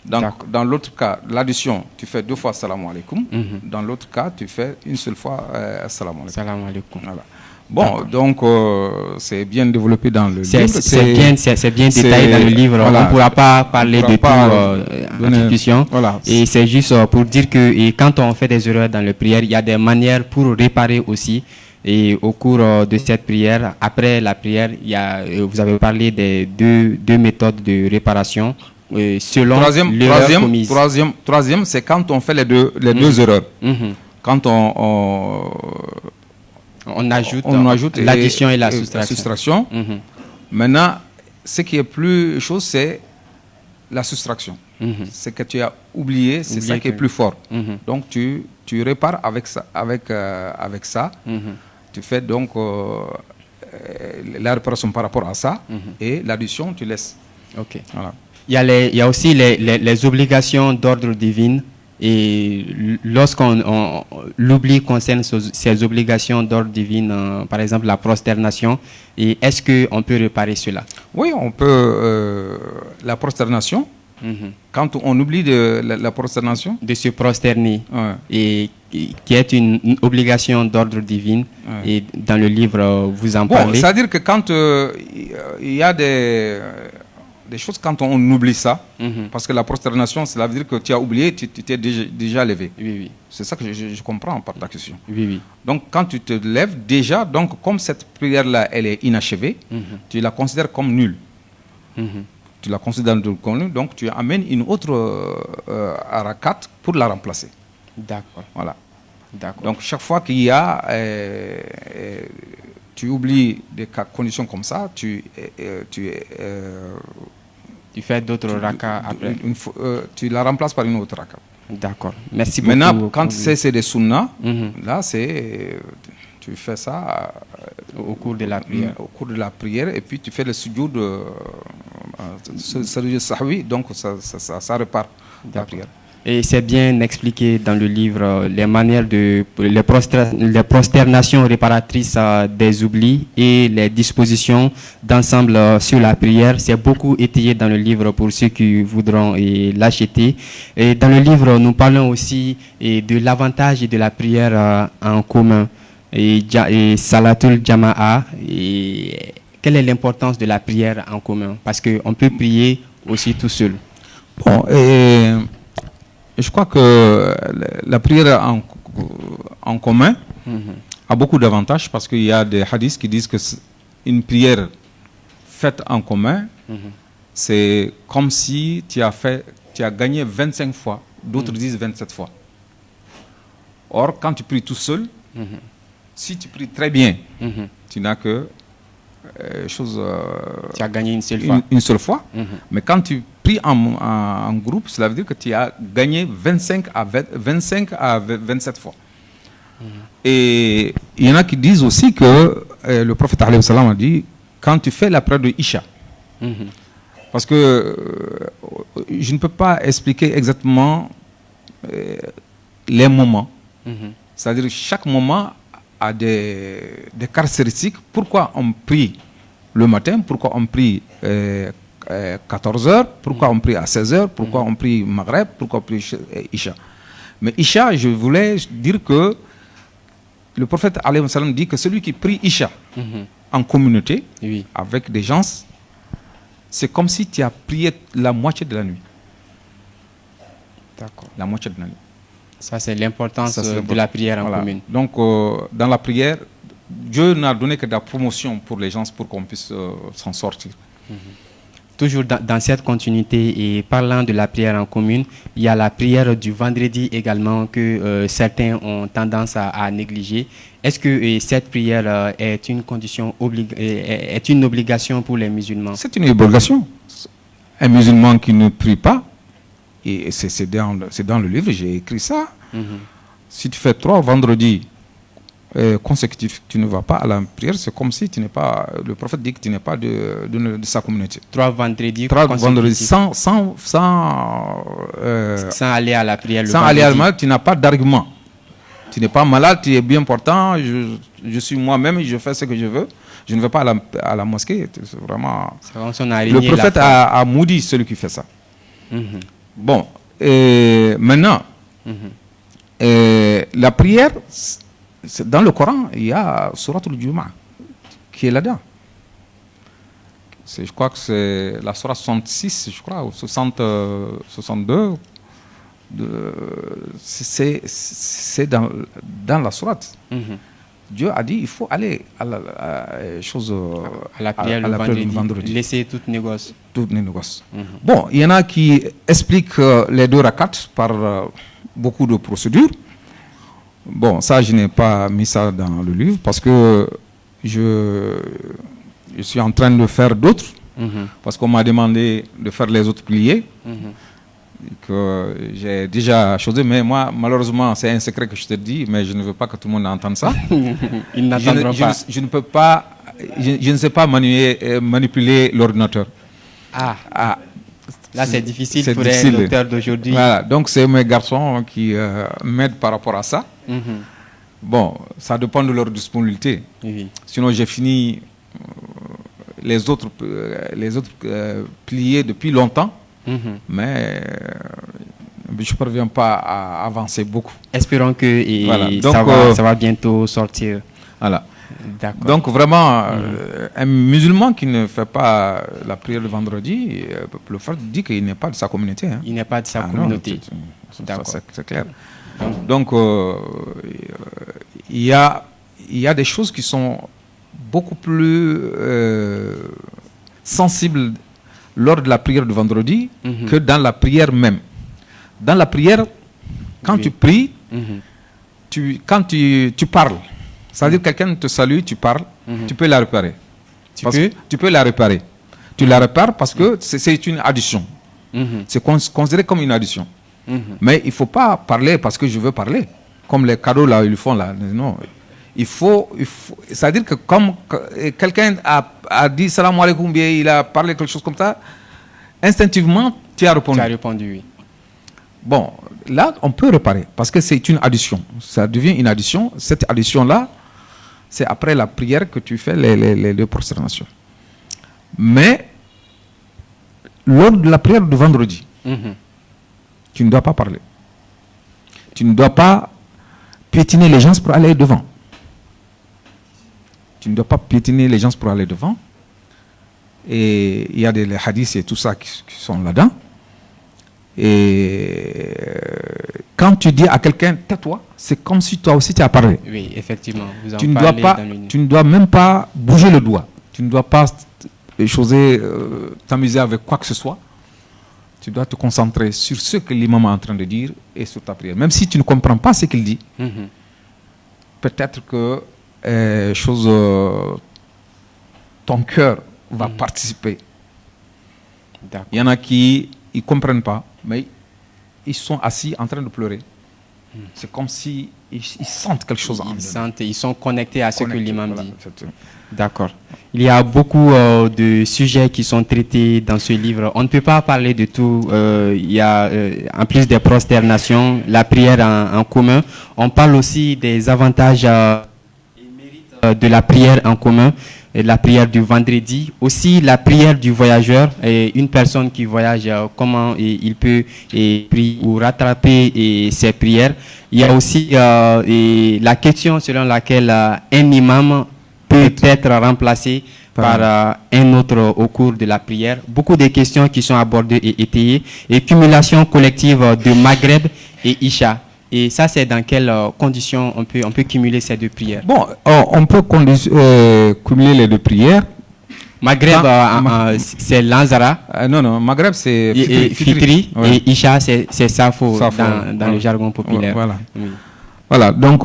Donc, dans l'autre cas, l'addition, tu fais deux fois salam alaikum. Dans l'autre cas, tu fais une seule fois salam alaikum. Salam alaikum. Voilà. Bon, donc c'est bien développé dans le livre. C'est bien détaillé dans le livre. Voilà. On ne pourra pas parler de tout institution. Voilà. Et c'est juste pour dire que quand on fait des erreurs dans la prière, il y a des manières pour réparer aussi. Et au cours de cette prière, après la prière, vous avez parlé des deux méthodes de réparation selon l'erreur commise. Troisième, c'est quand on fait les deux erreurs. Quand on ajoute l'addition et la soustraction. Maintenant, ce qui est plus chose, c'est la soustraction. C'est que tu as oublié, c'est ça qui est plus fort. Donc, tu répares avec ça. Tu fais donc la réparation par rapport à ça et l'addition, tu laisses. Ok. Voilà. Il y a aussi les obligations d'ordre divin. Et lorsqu'on l'oubli concerne ces obligations d'ordre divin, par exemple la prosternation, et est-ce qu'on peut réparer cela? Oui, on peut. La prosternation, quand on oublie la prosternation, de se prosterner, et qui est une obligation d'ordre divin, et dans le livre vous en parlez. C'est-à-dire que quand il y a des choses, quand on oublie ça, parce que la prosternation, cela veut dire que tu as oublié, tu t'es déjà levé. Oui. C'est ça que je comprends par ta question. Oui. Donc, quand tu te lèves déjà, donc comme cette prière-là, elle est inachevée, tu la considères comme nulle. Tu la considères comme nulle, donc tu amènes une autre harakat pour la remplacer. D'accord. Voilà. D'accord. Donc, chaque fois qu'il y a... tu oublies des conditions comme ça, tu fais d'autres rakas après. Tu la remplaces par une autre raka. D'accord. Merci beaucoup. Maintenant, quand c'est des sunnas, là, tu fais ça au cours de la prière. Au cours de la prière, et puis tu fais le sujoud sahwi, donc ça répare la prière. Et c'est bien expliqué dans le livre les manières les prosternations réparatrices des oublis et les dispositions d'ensemble sur la prière. C'est beaucoup étayé dans le livre pour ceux qui voudront l'acheter. Et dans le livre, nous parlons aussi de l'avantage de la prière en commun et Salatul Jama'a. Quelle est l'importance de la prière en commun? Parce qu'on peut prier aussi tout seul. Bon, et je crois que la prière en commun a beaucoup d'avantages parce qu'il y a des hadiths qui disent que une prière faite en commun, c'est comme si tu as gagné 25 fois, d'autres disent 27 fois. Or, quand tu pries tout seul, si tu pries très bien, tu n'as que tu as gagné une seule fois. Une seule fois. Mais quand tu pries en groupe, cela veut dire que tu as gagné 25 à 27 fois. Et il y en a qui disent aussi que le prophète alayhi salam a dit, quand tu fais la prière de Isha, parce que je ne peux pas expliquer exactement les moments. C'est-à-dire que chaque moment a des caractéristiques. Pourquoi on prie le matin, pourquoi on prie 14h, pourquoi on prie à 16h, pourquoi on prie Maghreb, pourquoi on prie Isha. Mais Isha, je voulais dire que le prophète alayhi salam dit que celui qui prie Isha en communauté, avec des gens, c'est comme si tu as prié la moitié de la nuit. D'accord. La moitié de la nuit. Ça, c'est l'importance de la prière en commune. Donc, dans la prière, Dieu n'a donné que de la promotion pour les gens pour qu'on puisse s'en sortir. Toujours dans cette continuité et parlant de la prière en commune, il y a la prière du vendredi également que certains ont tendance à négliger. Est-ce que cette prière est une condition est une obligation pour les musulmans? C'est une obligation. Un musulman qui ne prie pas, et c'est dans le livre, j'ai écrit ça. Si tu fais 3 vendredis consécutifs, tu ne vas pas à la prière, c'est comme si tu n'es pas. Le prophète dit que tu n'es pas de sa communauté. 3 vendredis sans aller à la prière. Sans aller à la prière, tu n'as pas d'argument. Tu n'es pas malade, tu es bien portant. Je suis moi-même, je fais ce que je veux. Je ne vais pas à la mosquée. C'est vraiment. Le prophète a maudit celui qui fait ça. Bon, maintenant, la prière, dans le Coran, il y a Surat al-Jumu'ah qui est là-dedans. Je crois que c'est la Surat 66, je crois, ou 62. C'est dans la Surat. Dieu a dit il faut aller à la prière le vendredi. Laisser toutes négoces. Bon, il y en a qui expliquent les 2 rakats par beaucoup de procédures. Bon, ça, je n'ai pas mis ça dans le livre parce que je suis en train de faire d'autres. Parce qu'on m'a demandé de faire les autres piliers. Que j'ai déjà choisi, mais moi, malheureusement, c'est un secret que je te dis, mais je ne veux pas que tout le monde entende ça. Ils n'entendront pas. Je ne peux pas, je ne sais pas manipuler l'ordinateur. Là, c'est difficile pour un docteur d'aujourd'hui. Voilà, donc c'est mes garçons qui m'aident par rapport à ça. Bon, ça dépend de leur disponibilité. Sinon, j'ai fini les autres pliés depuis longtemps. Mais je ne parviens pas à avancer beaucoup. Espérons que ça va bientôt sortir. Voilà. Donc vraiment, un musulman qui ne fait pas la prière le vendredi, le frère dit qu'il n'est pas de sa communauté. Hein. Il n'est pas de sa communauté. C'est clair. Donc il y a des choses qui sont beaucoup plus sensibles lors de la prière de vendredi que dans la prière même. Dans la prière, quand tu pries, quand tu parles, c'est-à-dire que quelqu'un te salue, tu parles, tu peux la réparer. Tu peux la réparer. Tu la répares parce que c'est une addition. C'est considéré comme une addition. Mais il ne faut pas parler parce que je veux parler. Comme les cadeaux là, ils font là. Non. Il faut c'est-à-dire que comme quelqu'un a dit salam alaikum, bien, il a parlé quelque chose comme ça, instinctivement, tu as répondu. Tu as répondu, oui. Bon, là, on peut réparer parce que c'est une addition. Ça devient une addition. Cette addition-là, c'est après la prière que tu fais les 2 prosternations. Mais, lors de la prière de vendredi, tu ne dois pas parler. Tu ne dois pas piétiner les gens pour aller devant. Tu ne dois pas piétiner les gens pour aller devant. Et il y a des hadiths et tout ça qui sont là-dedans. Et quand tu dis à quelqu'un tais-toi, c'est comme si toi aussi tu as parlé. Oui, effectivement. Vous en Tu ne parlez dois pas, dans le livre. tu ne dois même pas bouger le doigt. Tu ne dois pas t'amuser avec quoi que ce soit. Tu dois te concentrer sur ce que l'imam est en train de dire et sur ta prière. Même si tu ne comprends pas ce qu'il dit, Mhm. peut-être que ton cœur va participer. D'accord. Il y en a qui ne comprennent pas, mais ils sont assis en train de pleurer. C'est comme si ils sentent quelque chose en eux. Ils sont connectés à ce que Connectés, l'imam voilà, dit. c'est- D'accord. Il y a beaucoup de sujets qui sont traités dans ce livre. On ne peut pas parler de tout. Il y a, en plus des prosternations, la prière en commun. On parle aussi des avantages et mérites de la prière en commun, et la prière du vendredi. Aussi la prière du voyageur. Et une personne qui voyage, comment il peut prier ou rattraper ses prières. Il y a aussi la question selon laquelle un imam peut être remplacé par un autre au cours de la prière. Beaucoup de questions qui sont abordées et étayées. Et cumulation collective de Maghreb et Isha. Et ça, c'est dans quelles conditions on peut cumuler ces deux prières? Bon, on peut cumuler les deux prières. Maghreb, c'est Lanzara. Non, Maghreb, c'est Et Fitri. Ouais. Et Isha, c'est Safo Safo, dans le jargon populaire. Voilà. Oui. Voilà, donc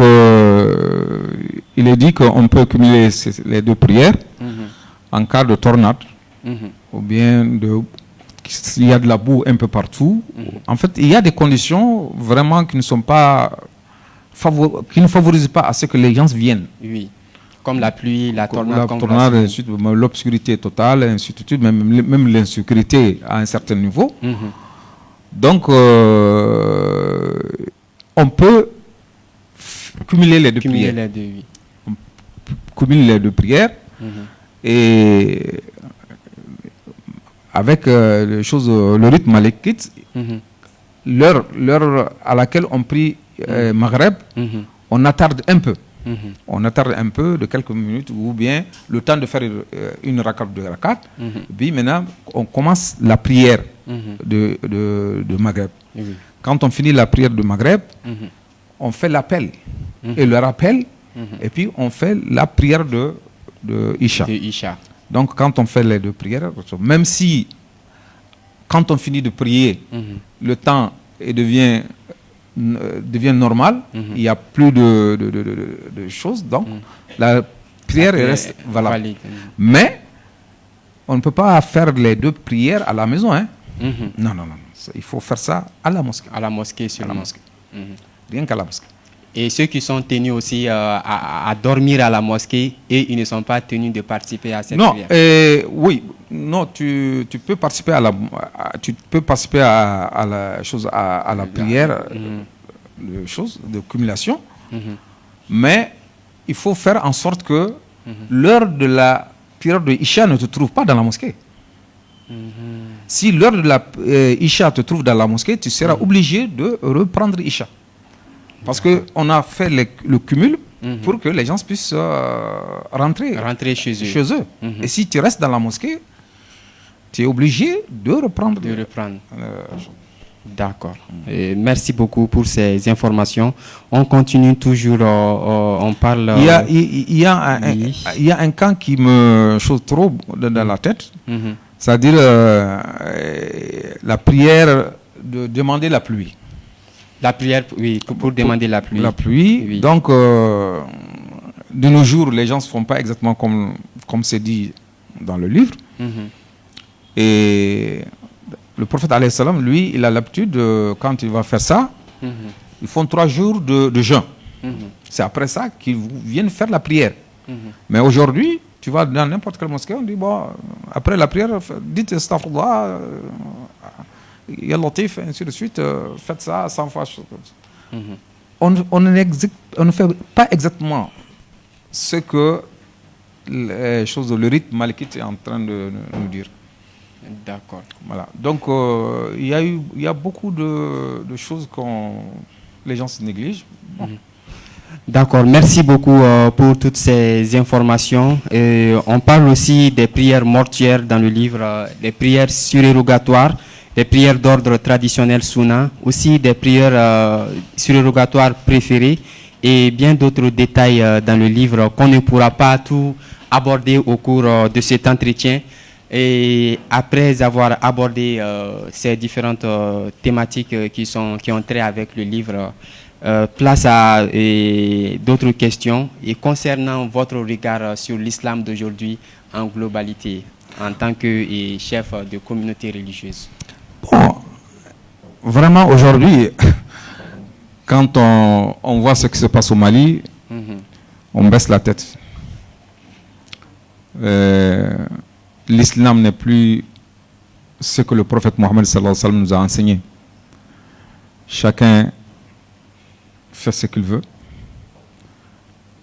il est dit qu'on peut cumuler les deux prières en cas de tornade Mhm. ou bien s'il y a de la boue un peu partout. En fait, il y a des conditions vraiment qui ne sont pas qui ne favorisent pas à ce que les gens viennent. Oui. Comme la pluie, la tornade. La comme tornade, la- ensuite, l'obscurité totale, ainsi de suite, même l'insécurité à un certain niveau. Mhm. Donc, on peut cumuler les deux Cumuler prières. les deux, oui. Cumuler les deux prières Mhm. et avec le rythme malékite, Mhm. l'heure à laquelle on prie Maghreb, Mhm. on attarde un peu. Mhm. On attarde un peu de quelques minutes ou bien le temps de faire une rakat, deux rakats. Mhm. Puis maintenant, on commence la prière Mhm. de Maghreb. Oui. Quand on finit la prière de Maghreb, Mhm. on fait l'appel et le rappel, et puis on fait la prière de Isha. De Isha. Donc quand on fait les deux prières, même si quand on finit de prier, Mhm. le temps devient normal, il n'y a plus de choses, donc la prière reste valable. Valide. Mais on ne peut pas faire les deux prières à la maison. Hein? Mhm. Non. Il faut faire ça à la mosquée. À la mosquée À seulement. la mosquée. Mhm. Rien qu'à la mosquée. Et ceux qui sont tenus aussi à dormir à la mosquée, et ils ne sont pas tenus de participer à cette Non, prière. oui, non, tu peux participer à la chose à la prière, de cumulation, mais il faut faire en sorte que l'heure de la prière de Isha ne te trouve pas dans la mosquée. Si l'heure de la Isha te trouve dans la mosquée, tu seras obligé de reprendre Isha. Parce qu'on a fait le cumul pour que les gens puissent rentrer Rentrer chez eux. Et si tu restes dans la mosquée, tu es obligé de reprendre. De reprendre. D'accord. Merci beaucoup pour ces informations. On continue toujours, on parle... Il y a un camp qui me chose trop dans la tête, c'est-à-dire la prière de demander la pluie. La prière, oui, pour demander la pluie. La pluie. Oui. Donc, de nos jours, les gens ne se font pas exactement comme c'est dit dans le livre. Et le prophète, alayhi salam, lui, il a l'habitude, quand il va faire ça, ils font 3 jours de jeûne. C'est après ça qu'ils viennent faire la prière. Mais aujourd'hui, tu vas dans n'importe quelle mosquée, on dit, bon, après la prière, dites astaghfirullah, ya latif, ainsi de suite, faites ça 100 fois. On ne fait pas exactement ce que le rythme malékite est en train de nous dire. D'accord. Voilà. Donc, il y a beaucoup de choses que les gens se négligent. Bon. D'accord, merci beaucoup pour toutes ces informations. On parle aussi des prières mortuaires dans le livre, des prières surérogatoires des prières d'ordre traditionnel sunna, aussi des prières surrogatoires préférées et bien d'autres détails dans le livre qu'on ne pourra pas tout aborder au cours de cet entretien. Et après avoir abordé ces différentes thématiques qui ont trait avec le livre, place à d'autres questions et concernant votre regard sur l'islam d'aujourd'hui en globalité, en tant que chef de communauté religieuse. Bon, vraiment aujourd'hui, quand on voit ce qui se passe au Mali, on baisse la tête. L'islam n'est plus ce que le prophète Mohammed sallallahu alayhi wa sallam nous a enseigné. Chacun fait ce qu'il veut.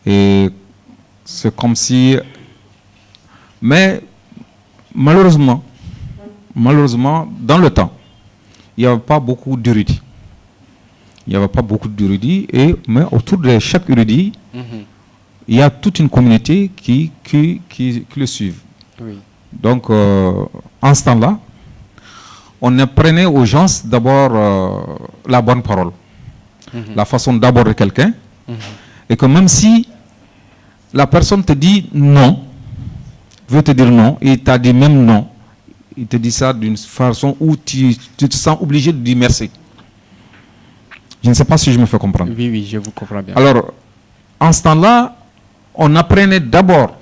Et c'est comme si... Mais malheureusement, dans le temps, il n'y avait pas beaucoup d'érudits. Mais autour de chaque érudit, il y a toute une communauté qui le suit. Oui. Donc, en ce temps-là, on apprenait aux gens d'abord la bonne parole, la façon d'aborder quelqu'un, et que même si la personne te dit non, veut te dire non, et t'a dit même non, il te dit ça d'une façon où tu te sens obligé de dire merci. Je ne sais pas si je me fais comprendre. Oui, je vous comprends bien. Alors, en ce temps-là, on apprenait d'abord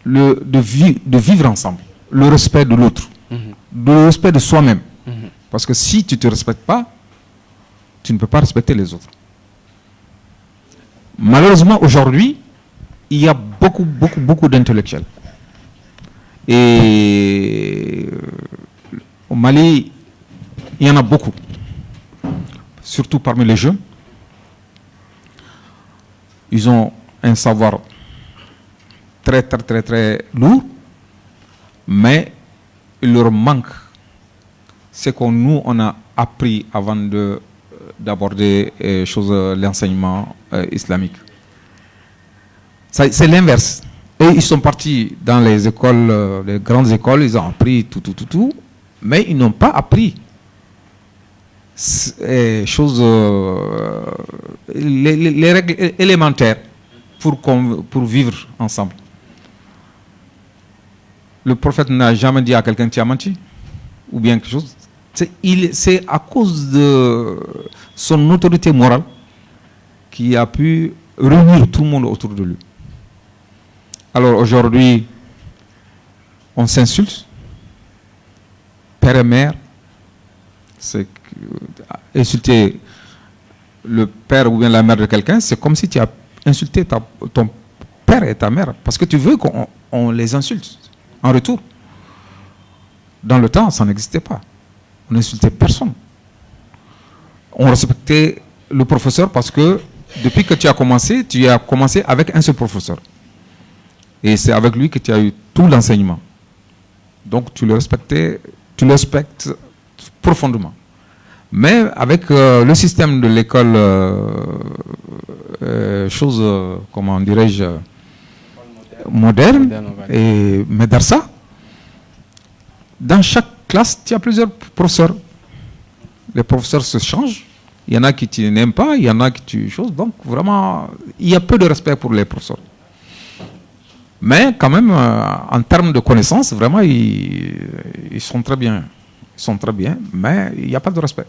de vivre ensemble, le respect de l'autre, le respect de soi-même. Parce que si tu ne te respectes pas, tu ne peux pas respecter les autres. Malheureusement, aujourd'hui, il y a beaucoup d'intellectuels. Et au Mali, il y en a beaucoup, surtout parmi les jeunes. Ils ont un savoir très lourd, mais il leur manque ce qu'on nous on a appris avant d'aborder l'enseignement islamique. C'est l'inverse. Et ils sont partis dans les écoles, les grandes écoles, ils ont appris tout, mais ils n'ont pas appris les règles élémentaires pour vivre ensemble. Le prophète n'a jamais dit à quelqu'un tu as menti ou bien quelque chose. C'est à cause de son autorité morale qui a pu réunir tout le monde autour de lui. Alors aujourd'hui, on s'insulte, père et mère. C'est insulter le père ou bien la mère de quelqu'un, c'est comme si tu as insulté ton père et ta mère, parce que tu veux qu'on les insulte en retour. Dans le temps, ça n'existait pas. On n'insultait personne. On respectait le professeur parce que depuis que tu as commencé avec un seul professeur. Et c'est avec lui que tu as eu tout l'enseignement. Donc tu le respectes profondément. Mais avec le système de l'école, comment dirais-je, moderne et Médarsa, dans chaque classe, tu as plusieurs professeurs. Les professeurs se changent. Il y en a qui tu n'aimes pas, il y en a qui tu choses. Donc vraiment, il y a peu de respect pour les professeurs. Mais quand même, en termes de connaissances, vraiment, ils sont très bien. Ils sont très bien, mais il n'y a pas de respect.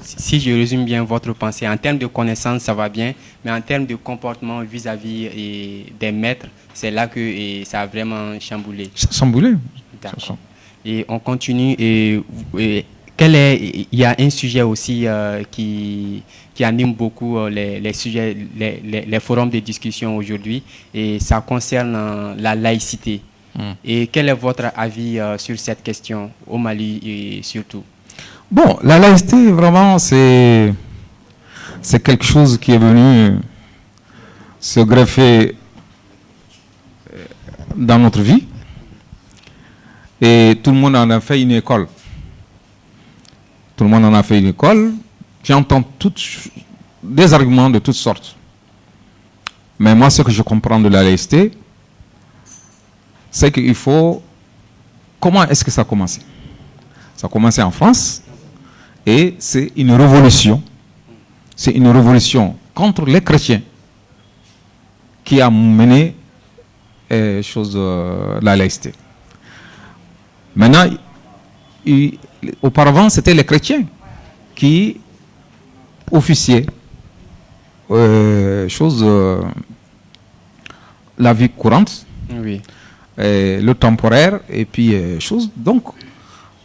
Si je résume bien votre pensée, en termes de connaissances, ça va bien, mais en termes de comportement vis-à-vis des maîtres, c'est là que ça a vraiment chamboulé. Chamboulé. D'accord. Et on continue. Il y a un sujet aussi qui anime beaucoup les forums de discussion aujourd'hui, et ça concerne la laïcité. Et quel est votre avis sur cette question au Mali et surtout? Bon, la laïcité, vraiment, c'est quelque chose qui est venu se greffer dans notre vie. Et tout le monde en a fait une école. Tout le monde en a fait une école. J'entends des arguments de toutes sortes. Mais moi, ce que je comprends de la laïcité, c'est qu'il faut... Comment est-ce que ça a commencé? Ça a commencé en France et c'est une révolution. C'est une révolution contre les chrétiens qui a mené la laïcité. Maintenant, auparavant, c'était les chrétiens qui officiaient la vie courante, Oui. le temporaire et puis choses. Donc,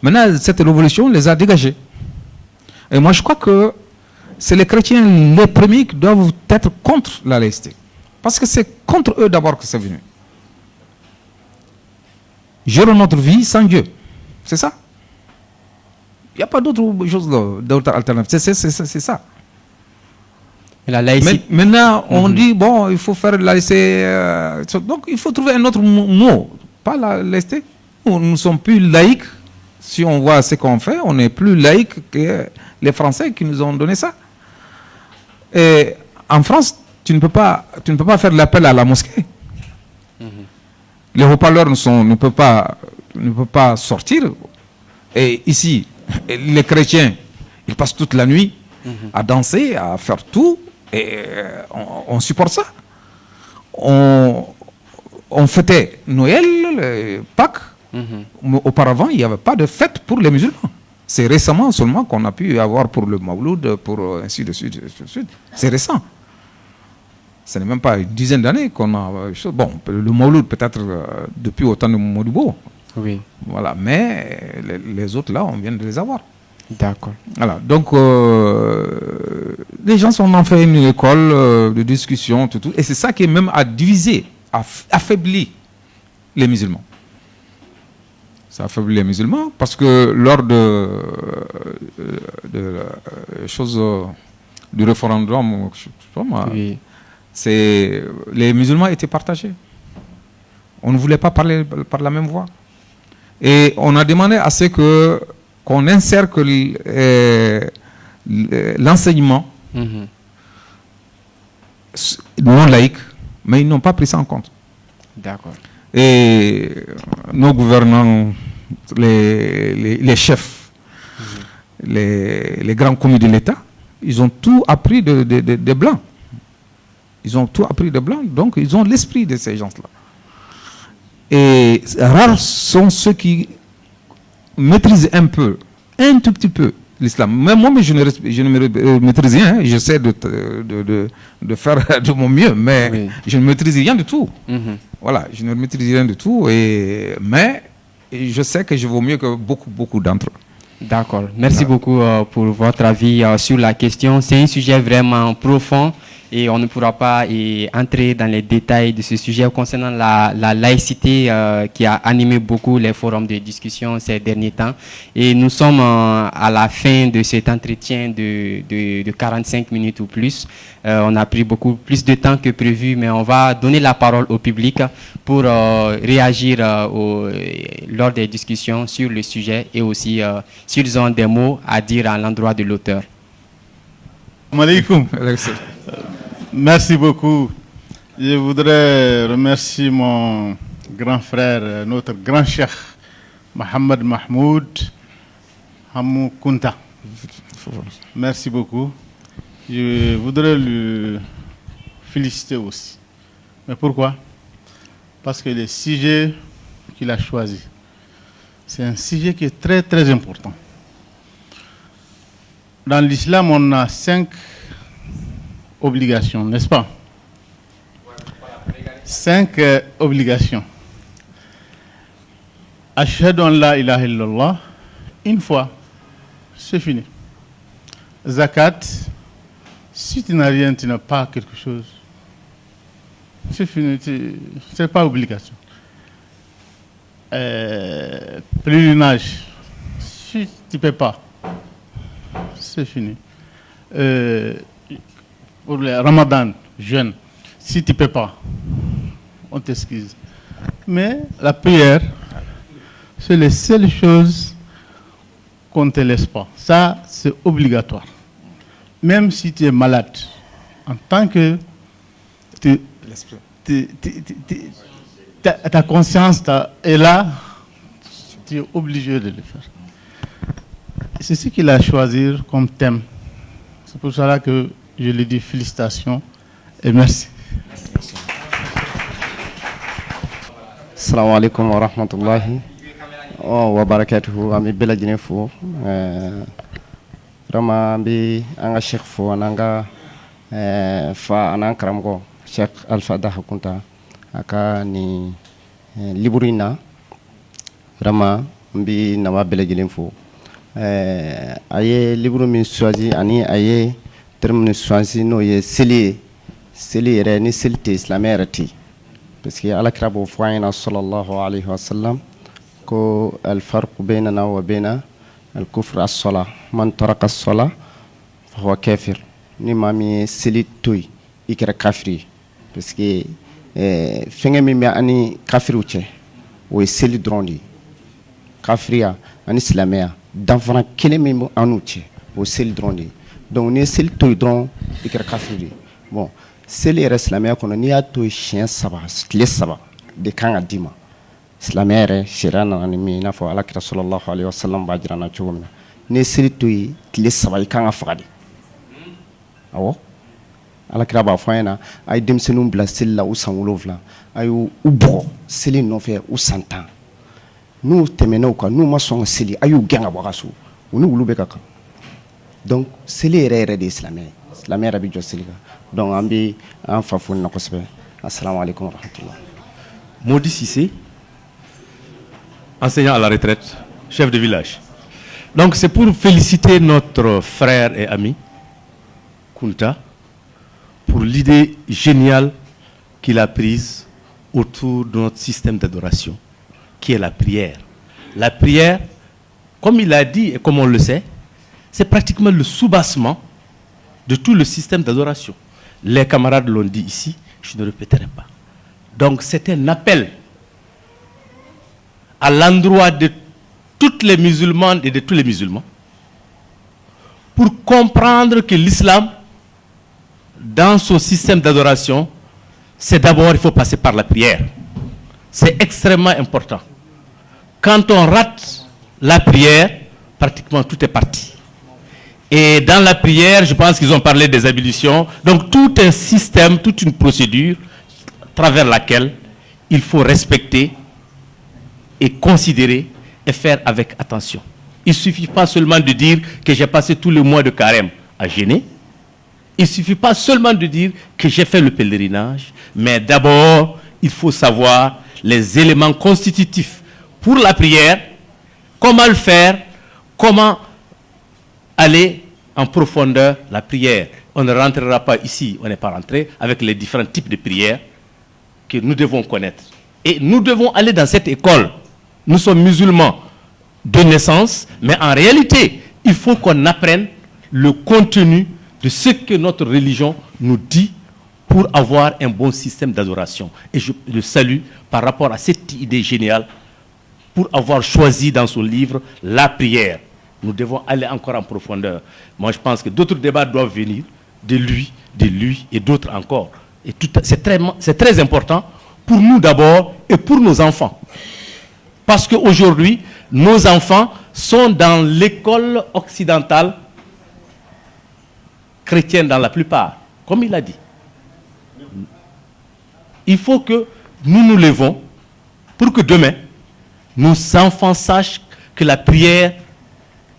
maintenant, cette révolution les a dégagés. Et moi, je crois que c'est les chrétiens les premiers qui doivent être contre la laïcité. Parce que c'est contre eux d'abord que c'est venu. Gérer notre vie sans Dieu. C'est ça. Il n'y a pas d'autre chose, d'autre alternative. C'est ça. La laïcité. Maintenant, on dit, bon, il faut faire la laïcité. Donc, il faut trouver un autre mot. Pas la laïcité. Nous ne sommes plus laïcs. Si on voit ce qu'on fait, on est plus laïcs que les Français qui nous ont donné ça. Et en France, tu ne peux pas faire l'appel à la mosquée. Les haut-parleurs ne peuvent pas sortir. Et ici, les chrétiens, ils passent toute la nuit à danser, à faire tout. Et on supporte ça. On fêtait Noël, Pâques. Mais auparavant, il n'y avait pas de fête pour les musulmans. C'est récemment seulement qu'on a pu avoir pour le Mawloud, pour ainsi de suite. C'est récent. Ce n'est même pas une dizaine d'années qu'on a... Bon, le Mawloud peut-être depuis autant de Modibo. Oui. Voilà, mais les autres là, on vient de les avoir. D'accord. Voilà, donc les gens sont en fait une école de discussion, tout, et c'est ça qui même a divisé, a affaibli les musulmans. Ça affaiblit les musulmans parce que lors du référendum, je sais pas moi, Oui. les musulmans étaient partagés. On ne voulait pas parler par la même voix. Et on a demandé à ce qu'on insère que l'enseignement non laïque, mais ils n'ont pas pris ça en compte. D'accord. Et nos gouvernants, les chefs, les grands commis de l'État, ils ont tout appris des Blancs. Ils ont tout appris des Blancs, donc ils ont l'esprit de ces gens-là. Et rares sont ceux qui maîtrisent un tout petit peu l'islam. Même moi, je ne maîtrise rien. Hein. J'essaie de faire de mon mieux, mais oui, je ne maîtrise rien du tout. Voilà, je ne maîtrise rien du tout. Mais je sais que je vaux mieux que beaucoup d'entre eux. D'accord. Merci beaucoup pour votre avis sur la question. C'est un sujet vraiment profond et on ne pourra pas entrer dans les détails de ce sujet concernant la laïcité qui a animé beaucoup les forums de discussion ces derniers temps. Et nous sommes à la fin de cet entretien de 45 minutes ou plus. On a pris beaucoup plus de temps que prévu, mais on va donner la parole au public pour réagir lors des discussions sur le sujet et aussi s'ils ont des mots à dire à l'endroit de l'auteur. Alaikum. Merci beaucoup. Je voudrais remercier mon grand frère, notre grand cheikh, Mohamed Mahmoud Hamou Kunta. Merci beaucoup. Je voudrais le féliciter aussi. Mais pourquoi? Parce que le sujet qu'il a choisi, c'est un sujet qui est très très important. Dans l'islam, on a 5 obligations, n'est-ce pas? 5 obligations. Ashhadu an la ilaha illallah, une fois, c'est fini. Zakat, si tu n'as rien, tu n'as pas quelque chose, c'est fini, c'est pas obligation. Pèlerinage, si tu ne peux pas, c'est fini. Pour le Ramadan, jeûne, si tu ne peux pas, on t'excuse. Mais la prière, c'est les seules choses qu'on ne te laisse pas. Ça, c'est obligatoire. Même si tu es malade, en tant que ta conscience est là, tu es obligé de le faire. C'est ce qu'il a choisi comme thème. C'est pour cela que je lui dis félicitations et merci. Assalamu alaikum wa rahmatullahi wa barakatuhu. Ami bela jine fo. Rama bi anga Sheikh fo ananga fa anan karamgo Sheikh Alpha Dahakunta aka ni liburina. Rama bi nawa bela jine fo. Aye liburu min choisi ani aye terme ni choisi no ye seli re ni selte islamerati. Parce que Allah krabo fouina sallallahu alayhi wa sallam ko al farq baynana wa bayna al kufr as-salah man taraka as-salah fa huwa kafir ni mami selit toy ikra kafiri parce que fenge mi me ani kafiru che o selit drondi kafiriya ani islamia danfana kene mi anu che o selit drondi donc ni selit toy dron ikra kafiri bon c'est les islamien qu'on a tout chien saba les saba de kanga dima islamien shirana animi na fo ala sallallahu alaihi wasallam bajrana chugumna ne siritu les saba kanga fadi awo ala kira ba fayna ay dem senum bla silla ou sanwulovla ay ubo seli no fe ou santan nous temeno ko nous ma son seli ayu genga bagasu onu wulube kaka donc c'est les règles de islamien rabi joseliga donc ambi en fafun na kosbe assalamu alaikum wa rahmatullah. Modi Cissé, enseignant à la retraite, chef de village. Donc c'est pour féliciter notre frère et ami Kunta pour l'idée géniale qu'il a prise autour de notre système d'adoration qui est la prière. La prière, comme il a dit et comme on le sait, c'est pratiquement le soubassement de tout le système d'adoration. Les camarades l'ont dit ici, je ne répéterai pas. Donc c'est un appel à l'endroit de toutes les musulmanes et de tous les musulmans pour comprendre que l'islam, dans son système d'adoration, c'est d'abord, il faut passer par la prière. C'est extrêmement important. Quand on rate la prière, pratiquement tout est parti. Et dans la prière, je pense qu'ils ont parlé des ablutions. Donc tout un système, toute une procédure à travers laquelle il faut respecter et considérer et faire avec attention. Il ne suffit pas seulement de dire que j'ai passé tout le mois de carême à jeûner. Il ne suffit pas seulement de dire que j'ai fait le pèlerinage. Mais d'abord, il faut savoir les éléments constitutifs pour la prière, comment le faire, comment aller en profondeur la prière. On ne rentrera pas ici, on n'est pas rentré, avec les différents types de prières que nous devons connaître. Et nous devons aller dans cette école. Nous sommes musulmans de naissance, mais en réalité, il faut qu'on apprenne le contenu de ce que notre religion nous dit pour avoir un bon système d'adoration. Et je le salue par rapport à cette idée géniale pour avoir choisi dans son livre la prière. Nous devons aller encore en profondeur. Moi, je pense que d'autres débats doivent venir de lui et d'autres encore. Et c'est très important pour nous d'abord et pour nos enfants. Parce qu'aujourd'hui, nos enfants sont dans l'école occidentale chrétienne dans la plupart, comme il a dit. Il faut que nous nous levons pour que demain, nos enfants sachent que la prière,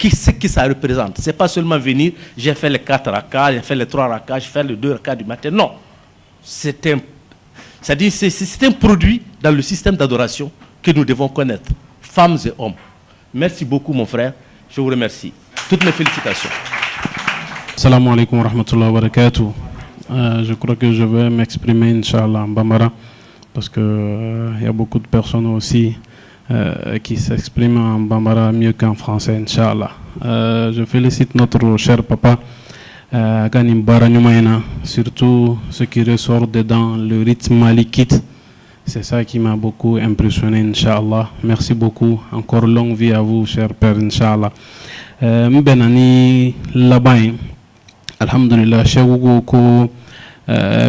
ce que ça représente. Ce n'est pas seulement venir, j'ai fait les 4 rakas, j'ai fait les 3 rakas, j'ai fait les 2 rakas du matin. Non. C'est un produit dans le système d'adoration que nous devons connaître, femmes et hommes. Merci beaucoup, mon frère. Je vous remercie. Toutes mes félicitations. Salam alaikum wa rahmatullahi wa barakatuh. Je crois que je vais m'exprimer, Inch'Allah, en Bambara, parce qu'il y a beaucoup de personnes aussi qui s'expriment en Bambara mieux qu'en français, Inch'Allah. Je félicite notre cher papa, Ganim Baranyumaina, surtout ce qui ressort dedans, le rythme malikite. C'est ça qui m'a beaucoup impressionné, Inch'Allah. Merci beaucoup. Encore longue vie à vous, cher père, Inch'Allah. Mbenani Labain, Alhamdulillah, Chewugo ko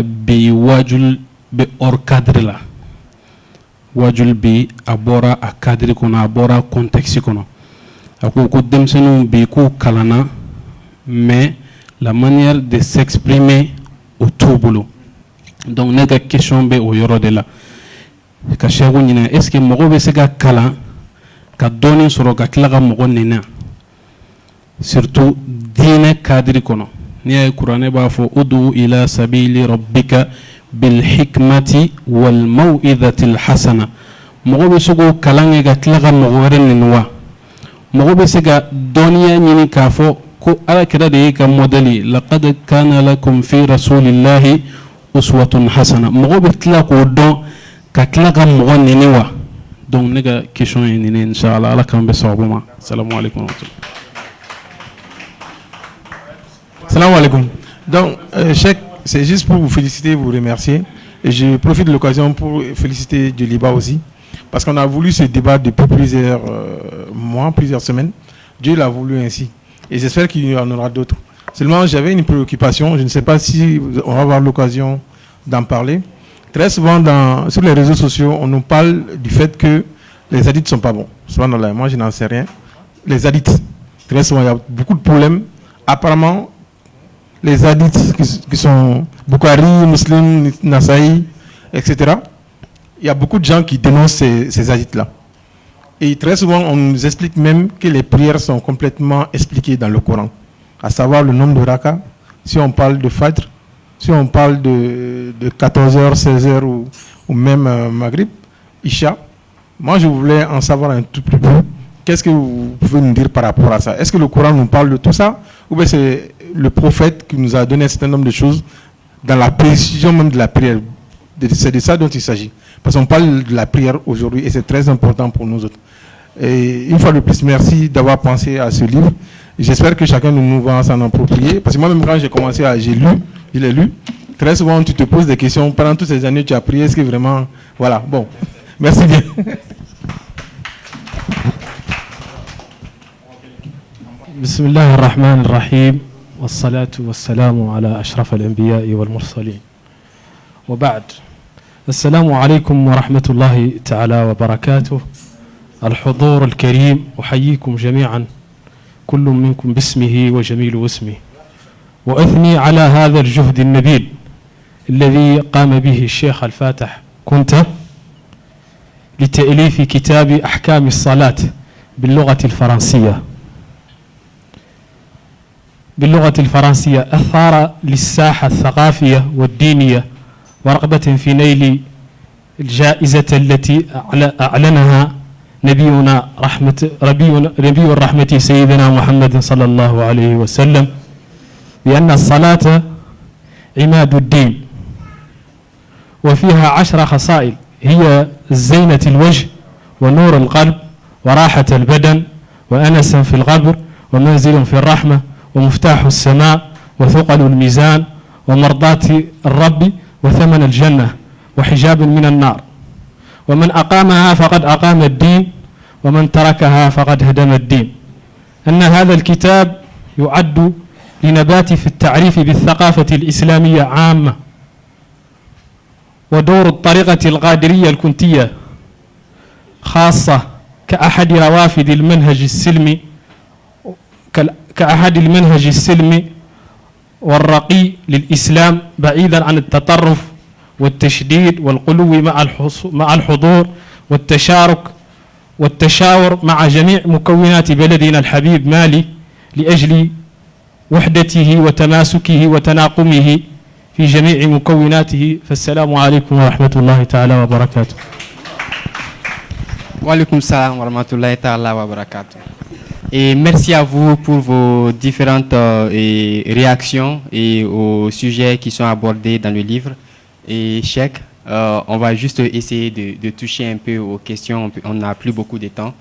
bi wajul be hors cadre là. Wajul bi abora a cadre kono abora contexte kono. ko demsenu bi ku kalana mais la manière de s'exprimer au tout boulot. Donc ne ga question be o yoro de la ka shego nyina est ce que mogo be se ga kala ka doni soro ga tlaga mogo nena surtout dine kadri kono ni ay qur'ane ba fo udu ila sabili rabbika bil hikmati wal mau'izati al hasana mogo be sugo kalange ga tlaga mogo renenwa mogo be se ga doniya nyini ka fo ko ala kira de ka modeli laqad kana lakum fi rasulillahi uswatun hasana mogo be tla ko don ka tlaga mogo nenewa donc nega question nene inshallah ala kan be sabuma assalamu alaykum. Salam alaikum. Donc, Cheikh, c'est juste pour vous féliciter, vous remercier. Et je profite de l'occasion pour féliciter Djeliba aussi. Parce qu'on a voulu ce débat depuis plusieurs mois, plusieurs semaines. Dieu l'a voulu ainsi. Et j'espère qu'il y en aura d'autres. Seulement, j'avais une préoccupation. Je ne sais pas si on va avoir l'occasion d'en parler. Très souvent, sur les réseaux sociaux, on nous parle du fait que les hadiths ne sont pas bons. Subhanallah, moi, je n'en sais rien. Les hadiths, très souvent, il y a beaucoup de problèmes. Apparemment, les hadiths qui sont Bukhari, Muslim, Nasaï, etc. Il y a beaucoup de gens qui dénoncent ces hadiths-là. Et très souvent, on nous explique même que les prières sont complètement expliquées dans le Coran. À savoir le nombre de rakas, si on parle de Fajr, si on parle de 14h, 16h ou même Maghrib, Isha. Moi, je voulais en savoir un tout petit peu. Qu'est-ce que vous pouvez nous dire par rapport à ça? Est-ce que le Coran nous parle de tout ça? Ou bien c'est le prophète qui nous a donné un certain nombre de choses dans la précision même de la prière? C'est de ça dont il s'agit. Parce qu'on parle de la prière aujourd'hui et c'est très important pour nous autres. Et une fois de plus, merci d'avoir pensé à ce livre. J'espère que chacun de nous va s'en approprier. Parce que moi-même, quand j'ai commencé je l'ai lu. Très souvent, tu te poses des questions. Pendant toutes ces années, tu as prié. Est-ce que vraiment... Voilà, bon. Merci bien. بسم الله الرحمن الرحيم والصلاة والسلام على أشرف الأنبياء والمرسلين وبعد السلام عليكم ورحمة الله تعالى وبركاته. الحضور الكريم أحييكم جميعا كل منكم باسمه وجميل واسمه وأثني على هذا الجهد النبيل الذي قام به الشيخ الفاتح كنت لتأليف كتاب أحكام الصلاة باللغة الفرنسية. أثار للساحة الثقافية والدينية ورغبة في نيل الجائزة التي أعلنها نبي الرحمة سيدنا محمد صلى الله عليه وسلم بأن الصلاة عماد الدين وفيها 10 خصائل هي زينة الوجه ونور القلب وراحة البدن وأنس في الغبر ومنزل في الرحمة ومفتاح السماء وثقل الميزان ومرضاة الرب وثمن الجنة وحجاب من النار ومن أقامها فقد أقام الدين ومن تركها فقد هدم الدين. أن هذا الكتاب يعد لنبات في التعريف بالثقافة الإسلامية عامة ودور الطريقة الغادرية الكنتية خاصة كأحد روافد المنهج السلمي والرقي للإسلام بعيدا عن التطرف والتشديد والقلو مع الحضور والتشاور مع جميع مكونات بلدنا الحبيب مالي لأجل وحدته وتماسكه وتناقمه في جميع مكوناته. فالسلام عليكم ورحمة الله تعالى وبركاته. Wa salam wa rahmatullahi ta'ala wa barakatuh. Et merci à vous pour vos différentes réactions et aux sujets qui sont abordés dans le livre. Et Cheikh, on va juste essayer de toucher un peu aux questions. On n'a plus beaucoup de temps.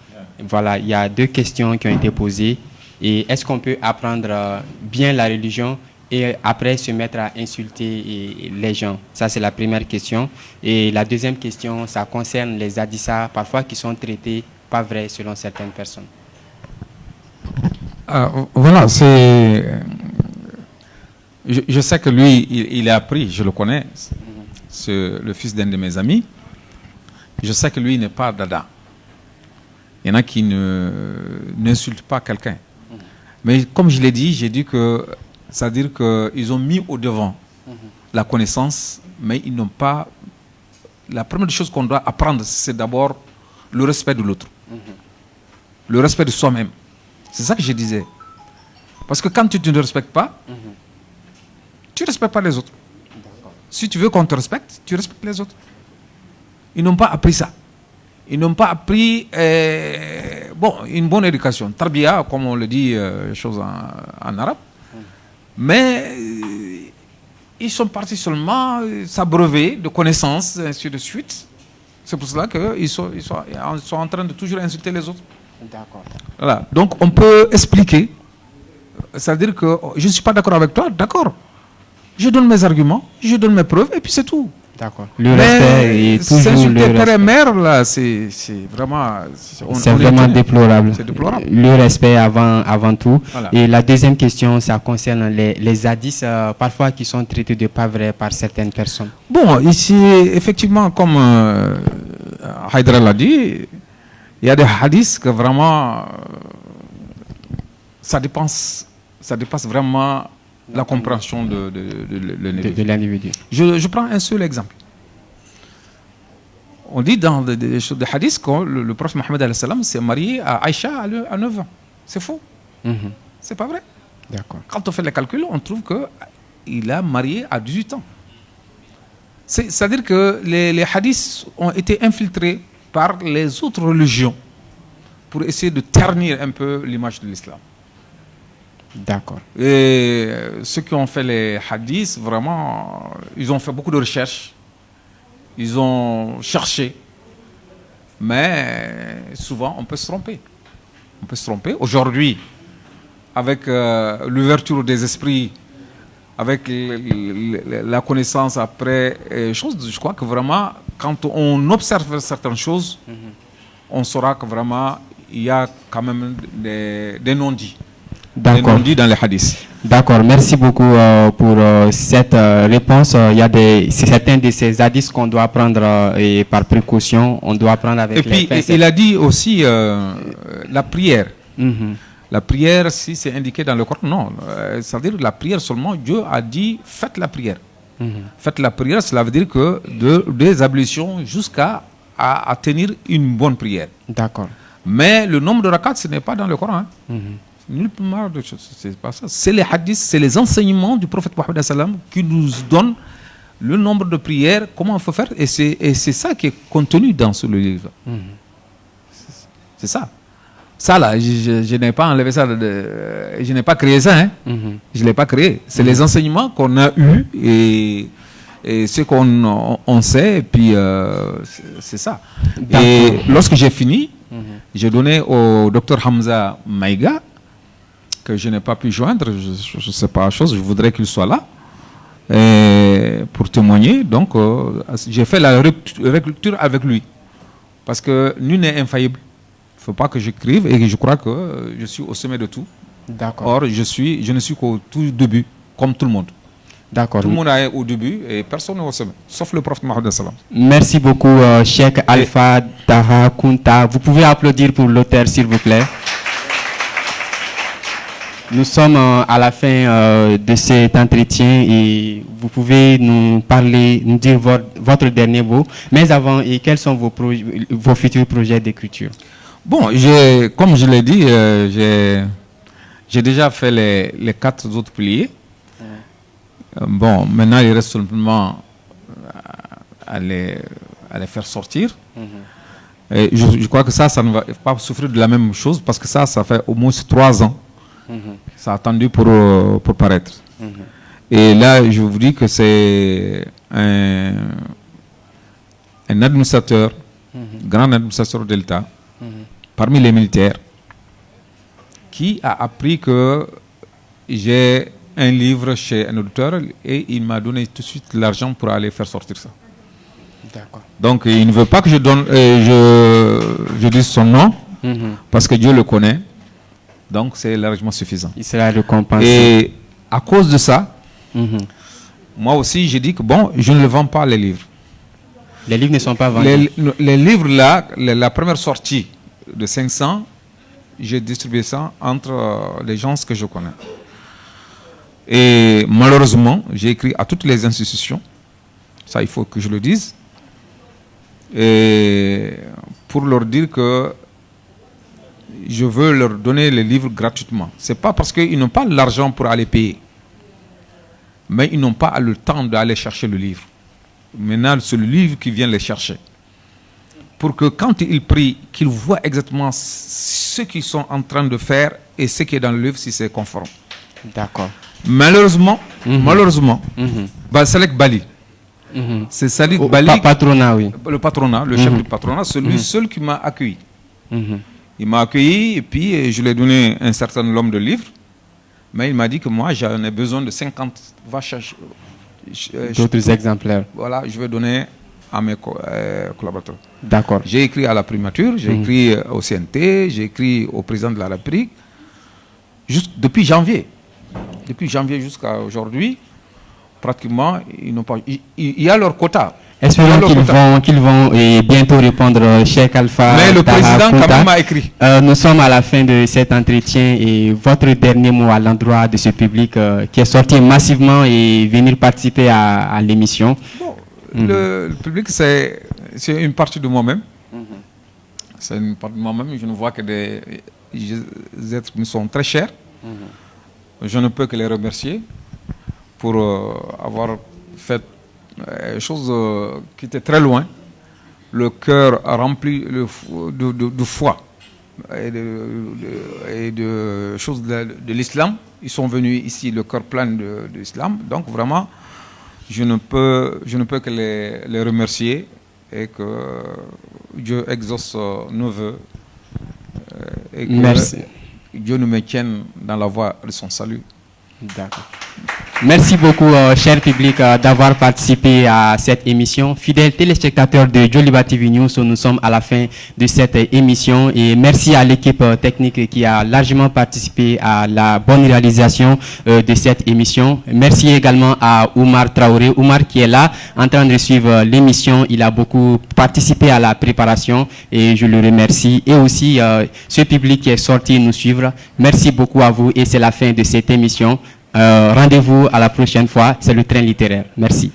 Voilà, il y a 2 questions qui ont été posées. Et est-ce qu'on peut apprendre bien la religion et après se mettre à insulter les gens? Ça, c'est la première question. Et la deuxième question, ça concerne les hadiths parfois qui sont traités pas vrais selon certaines personnes. Voilà, je sais que lui, il a appris, je le connais, c'est le fils d'un de mes amis. Je sais que lui n'est pas dada. Il y en a qui n'insultent pas quelqu'un. Mais comme je l'ai dit, j'ai dit que c'est-à-dire qu'ils ont mis au devant la connaissance, mais ils n'ont pas... La première chose qu'on doit apprendre, c'est d'abord le respect de l'autre. Le respect de soi-même. C'est ça que je disais. Parce que quand tu ne respectes pas, tu ne respectes pas les autres. Si tu veux qu'on te respecte, tu respectes les autres. Ils n'ont pas appris ça. Ils n'ont pas appris une bonne éducation. Tarbiya, comme on le dit en arabe. Mais ils sont partis seulement s'abreuver de connaissances, ainsi de suite. C'est pour cela qu'ils sont en train de toujours insulter les autres. D'accord. Voilà. Donc on peut expliquer. C'est-à-dire que je ne suis pas d'accord avec toi, d'accord. Je donne mes arguments, je donne mes preuves, et puis c'est tout. D'accord. Le respect est toujours s'insulter le père et respect. mère, là, c'est vraiment... C'est vraiment déplorable. C'est déplorable. Le respect avant tout. Voilà. Et la deuxième question, ça concerne les hadiths, parfois qui sont traités de pas vrais par certaines personnes. Bon, ici, effectivement, comme Haïdra l'a dit, il y a des hadiths que vraiment, ça dépasse vraiment la compréhension de l'individu. Je prends un seul exemple. On dit dans des hadiths que le prophète Mohammed s'est marié à Aïcha à 9 ans. C'est faux. C'est pas vrai. D'accord. Quand on fait les calculs, on trouve qu'il a marié à 18 ans. C'est-à-dire que les hadiths ont été infiltrés par les autres religions pour essayer de ternir un peu l'image de l'islam. D'accord. Et ceux qui ont fait les hadiths, vraiment, ils ont fait beaucoup de recherches. Ils ont cherché. Mais souvent, on peut se tromper. On peut se tromper. Aujourd'hui, avec l'ouverture des esprits, avec la connaissance après choses, je crois que vraiment, quand on observe certaines choses, on saura que vraiment, il y a quand même des non-dits. Des non-dits dans les hadiths. D'accord, merci beaucoup pour cette réponse. Il y a certains de ces hadiths qu'on doit prendre et par précaution, on doit prendre avec les pincettes. Et puis, il a dit aussi la prière. La prière, si c'est indiqué dans le Coran, non. C'est-à-dire la prière seulement, Dieu a dit faites la prière. Faites la prière, cela veut dire que des ablutions jusqu'à tenir une bonne prière. D'accord. Mais le nombre de rakats, ce n'est pas dans le Coran. Nulle part de choses, c'est pas ça. C'est les hadiths, c'est les enseignements du prophète Mohammed sallam qui nous donnent le nombre de prières, comment il faut faire, et c'est ça qui est contenu dans ce livre. C'est ça. Ça là, je n'ai pas enlevé ça, je n'ai pas créé ça, je ne l'ai pas créé. C'est les enseignements qu'on a eus et ce qu'on sait, et puis c'est ça. Et lorsque j'ai fini, j'ai donné au docteur Hamza Maïga, que je n'ai pas pu joindre, je ne sais pas chose, je voudrais qu'il soit là pour témoigner. Donc, j'ai fait la relecture avec lui. Parce que nul n'est infaillible. Il ne faut pas que j'écrive et que je crois que je suis au sommet de tout. D'accord. Or, je ne suis qu'au tout début, comme tout le monde. D'accord. Tout le monde est au début et personne n'est au sommet, sauf le prophète Mohammed sallam. Merci beaucoup, Cheikh Alpha Daha Kunta. Vous pouvez applaudir pour l'auteur, s'il vous plaît. Nous sommes à la fin de cet entretien et vous pouvez nous parler, nous dire votre dernier mot. Mais avant, et quels sont vos futurs projets d'écriture? Bon, comme je l'ai dit, j'ai déjà fait les 4 autres piliers. Bon, maintenant il reste simplement à les faire sortir. Et je crois que ça ne va pas souffrir de la même chose parce que ça fait au moins 3 ans. Ça a attendu pour paraître. Et là, je vous dis que c'est un administrateur, grand administrateur de l'État, parmi les militaires, qui a appris que j'ai un livre chez un auditeur et il m'a donné tout de suite l'argent pour aller faire sortir ça. D'accord. Donc, il ne veut pas que je donne, je dise son nom, parce que Dieu le connaît. Donc, c'est largement suffisant. Il sera récompensé. Et à cause de ça, moi aussi, j'ai dit que bon, je ne le vends pas, les livres. Les livres ne sont pas vendus. Les livres là, la première sortie, de 500, j'ai distribué ça entre les gens que je connais. Et malheureusement, j'ai écrit à toutes les institutions, ça il faut que je le dise, et pour leur dire que je veux leur donner les livres gratuitement. Ce n'est pas parce qu'ils n'ont pas l'argent pour aller payer, mais ils n'ont pas le temps d'aller chercher le livre. Maintenant, c'est le livre qui vient les chercher. Pour que quand ils prient, qu'ils voient exactement ce qu'ils sont en train de faire et ce qui est dans le livre, si c'est conforme. D'accord. Malheureusement, Salek Bali. C'est Salek Bali, patronat, oui. Le patronat, le chef du patronat, c'est lui seul qui m'a accueilli. Il m'a accueilli et puis je lui ai donné un certain nombre de livres. Mais il m'a dit que moi, j'en ai besoin de 50 vaches. D'autres exemplaires. Voilà, je vais donner à mes collaborateurs. D'accord. J'ai écrit à la primature, j'ai écrit au CNT, j'ai écrit au président de la République. Depuis janvier. Depuis janvier jusqu'à aujourd'hui, pratiquement, ils n'ont pas. Il y a leur quota. Espérons qu'ils vont bientôt répondre, Cheikh Alpha. Mais le président quand même a écrit. Nous sommes à la fin de cet entretien et votre dernier mot à l'endroit de ce public qui est sorti massivement et venir participer à l'émission. Bon, le public, c'est une partie de moi-même. C'est une partie de moi-même. Je ne vois que des êtres qui me sont très chers. Je ne peux que les remercier pour avoir fait chose qui était très loin, le cœur rempli de foi et de choses de l'islam. Ils sont venus ici, le cœur plein de l'islam. Donc vraiment, je ne peux que les remercier et que Dieu exauce nos vœux et que merci. Dieu nous maintienne dans la voie de son salut. D'accord. Merci beaucoup, cher public, d'avoir participé à cette émission. Fidèles téléspectateurs de Joliba TV News, nous sommes à la fin de cette émission et merci à l'équipe technique qui a largement participé à la bonne réalisation de cette émission. Merci également à Oumar Traoré. Oumar qui est là en train de suivre l'émission. Il a beaucoup participé à la préparation et je le remercie. Et aussi ce public qui est sorti nous suivre. Merci beaucoup à vous et c'est la fin de cette émission. Rendez-vous à la prochaine fois, c'est le train littéraire. Merci.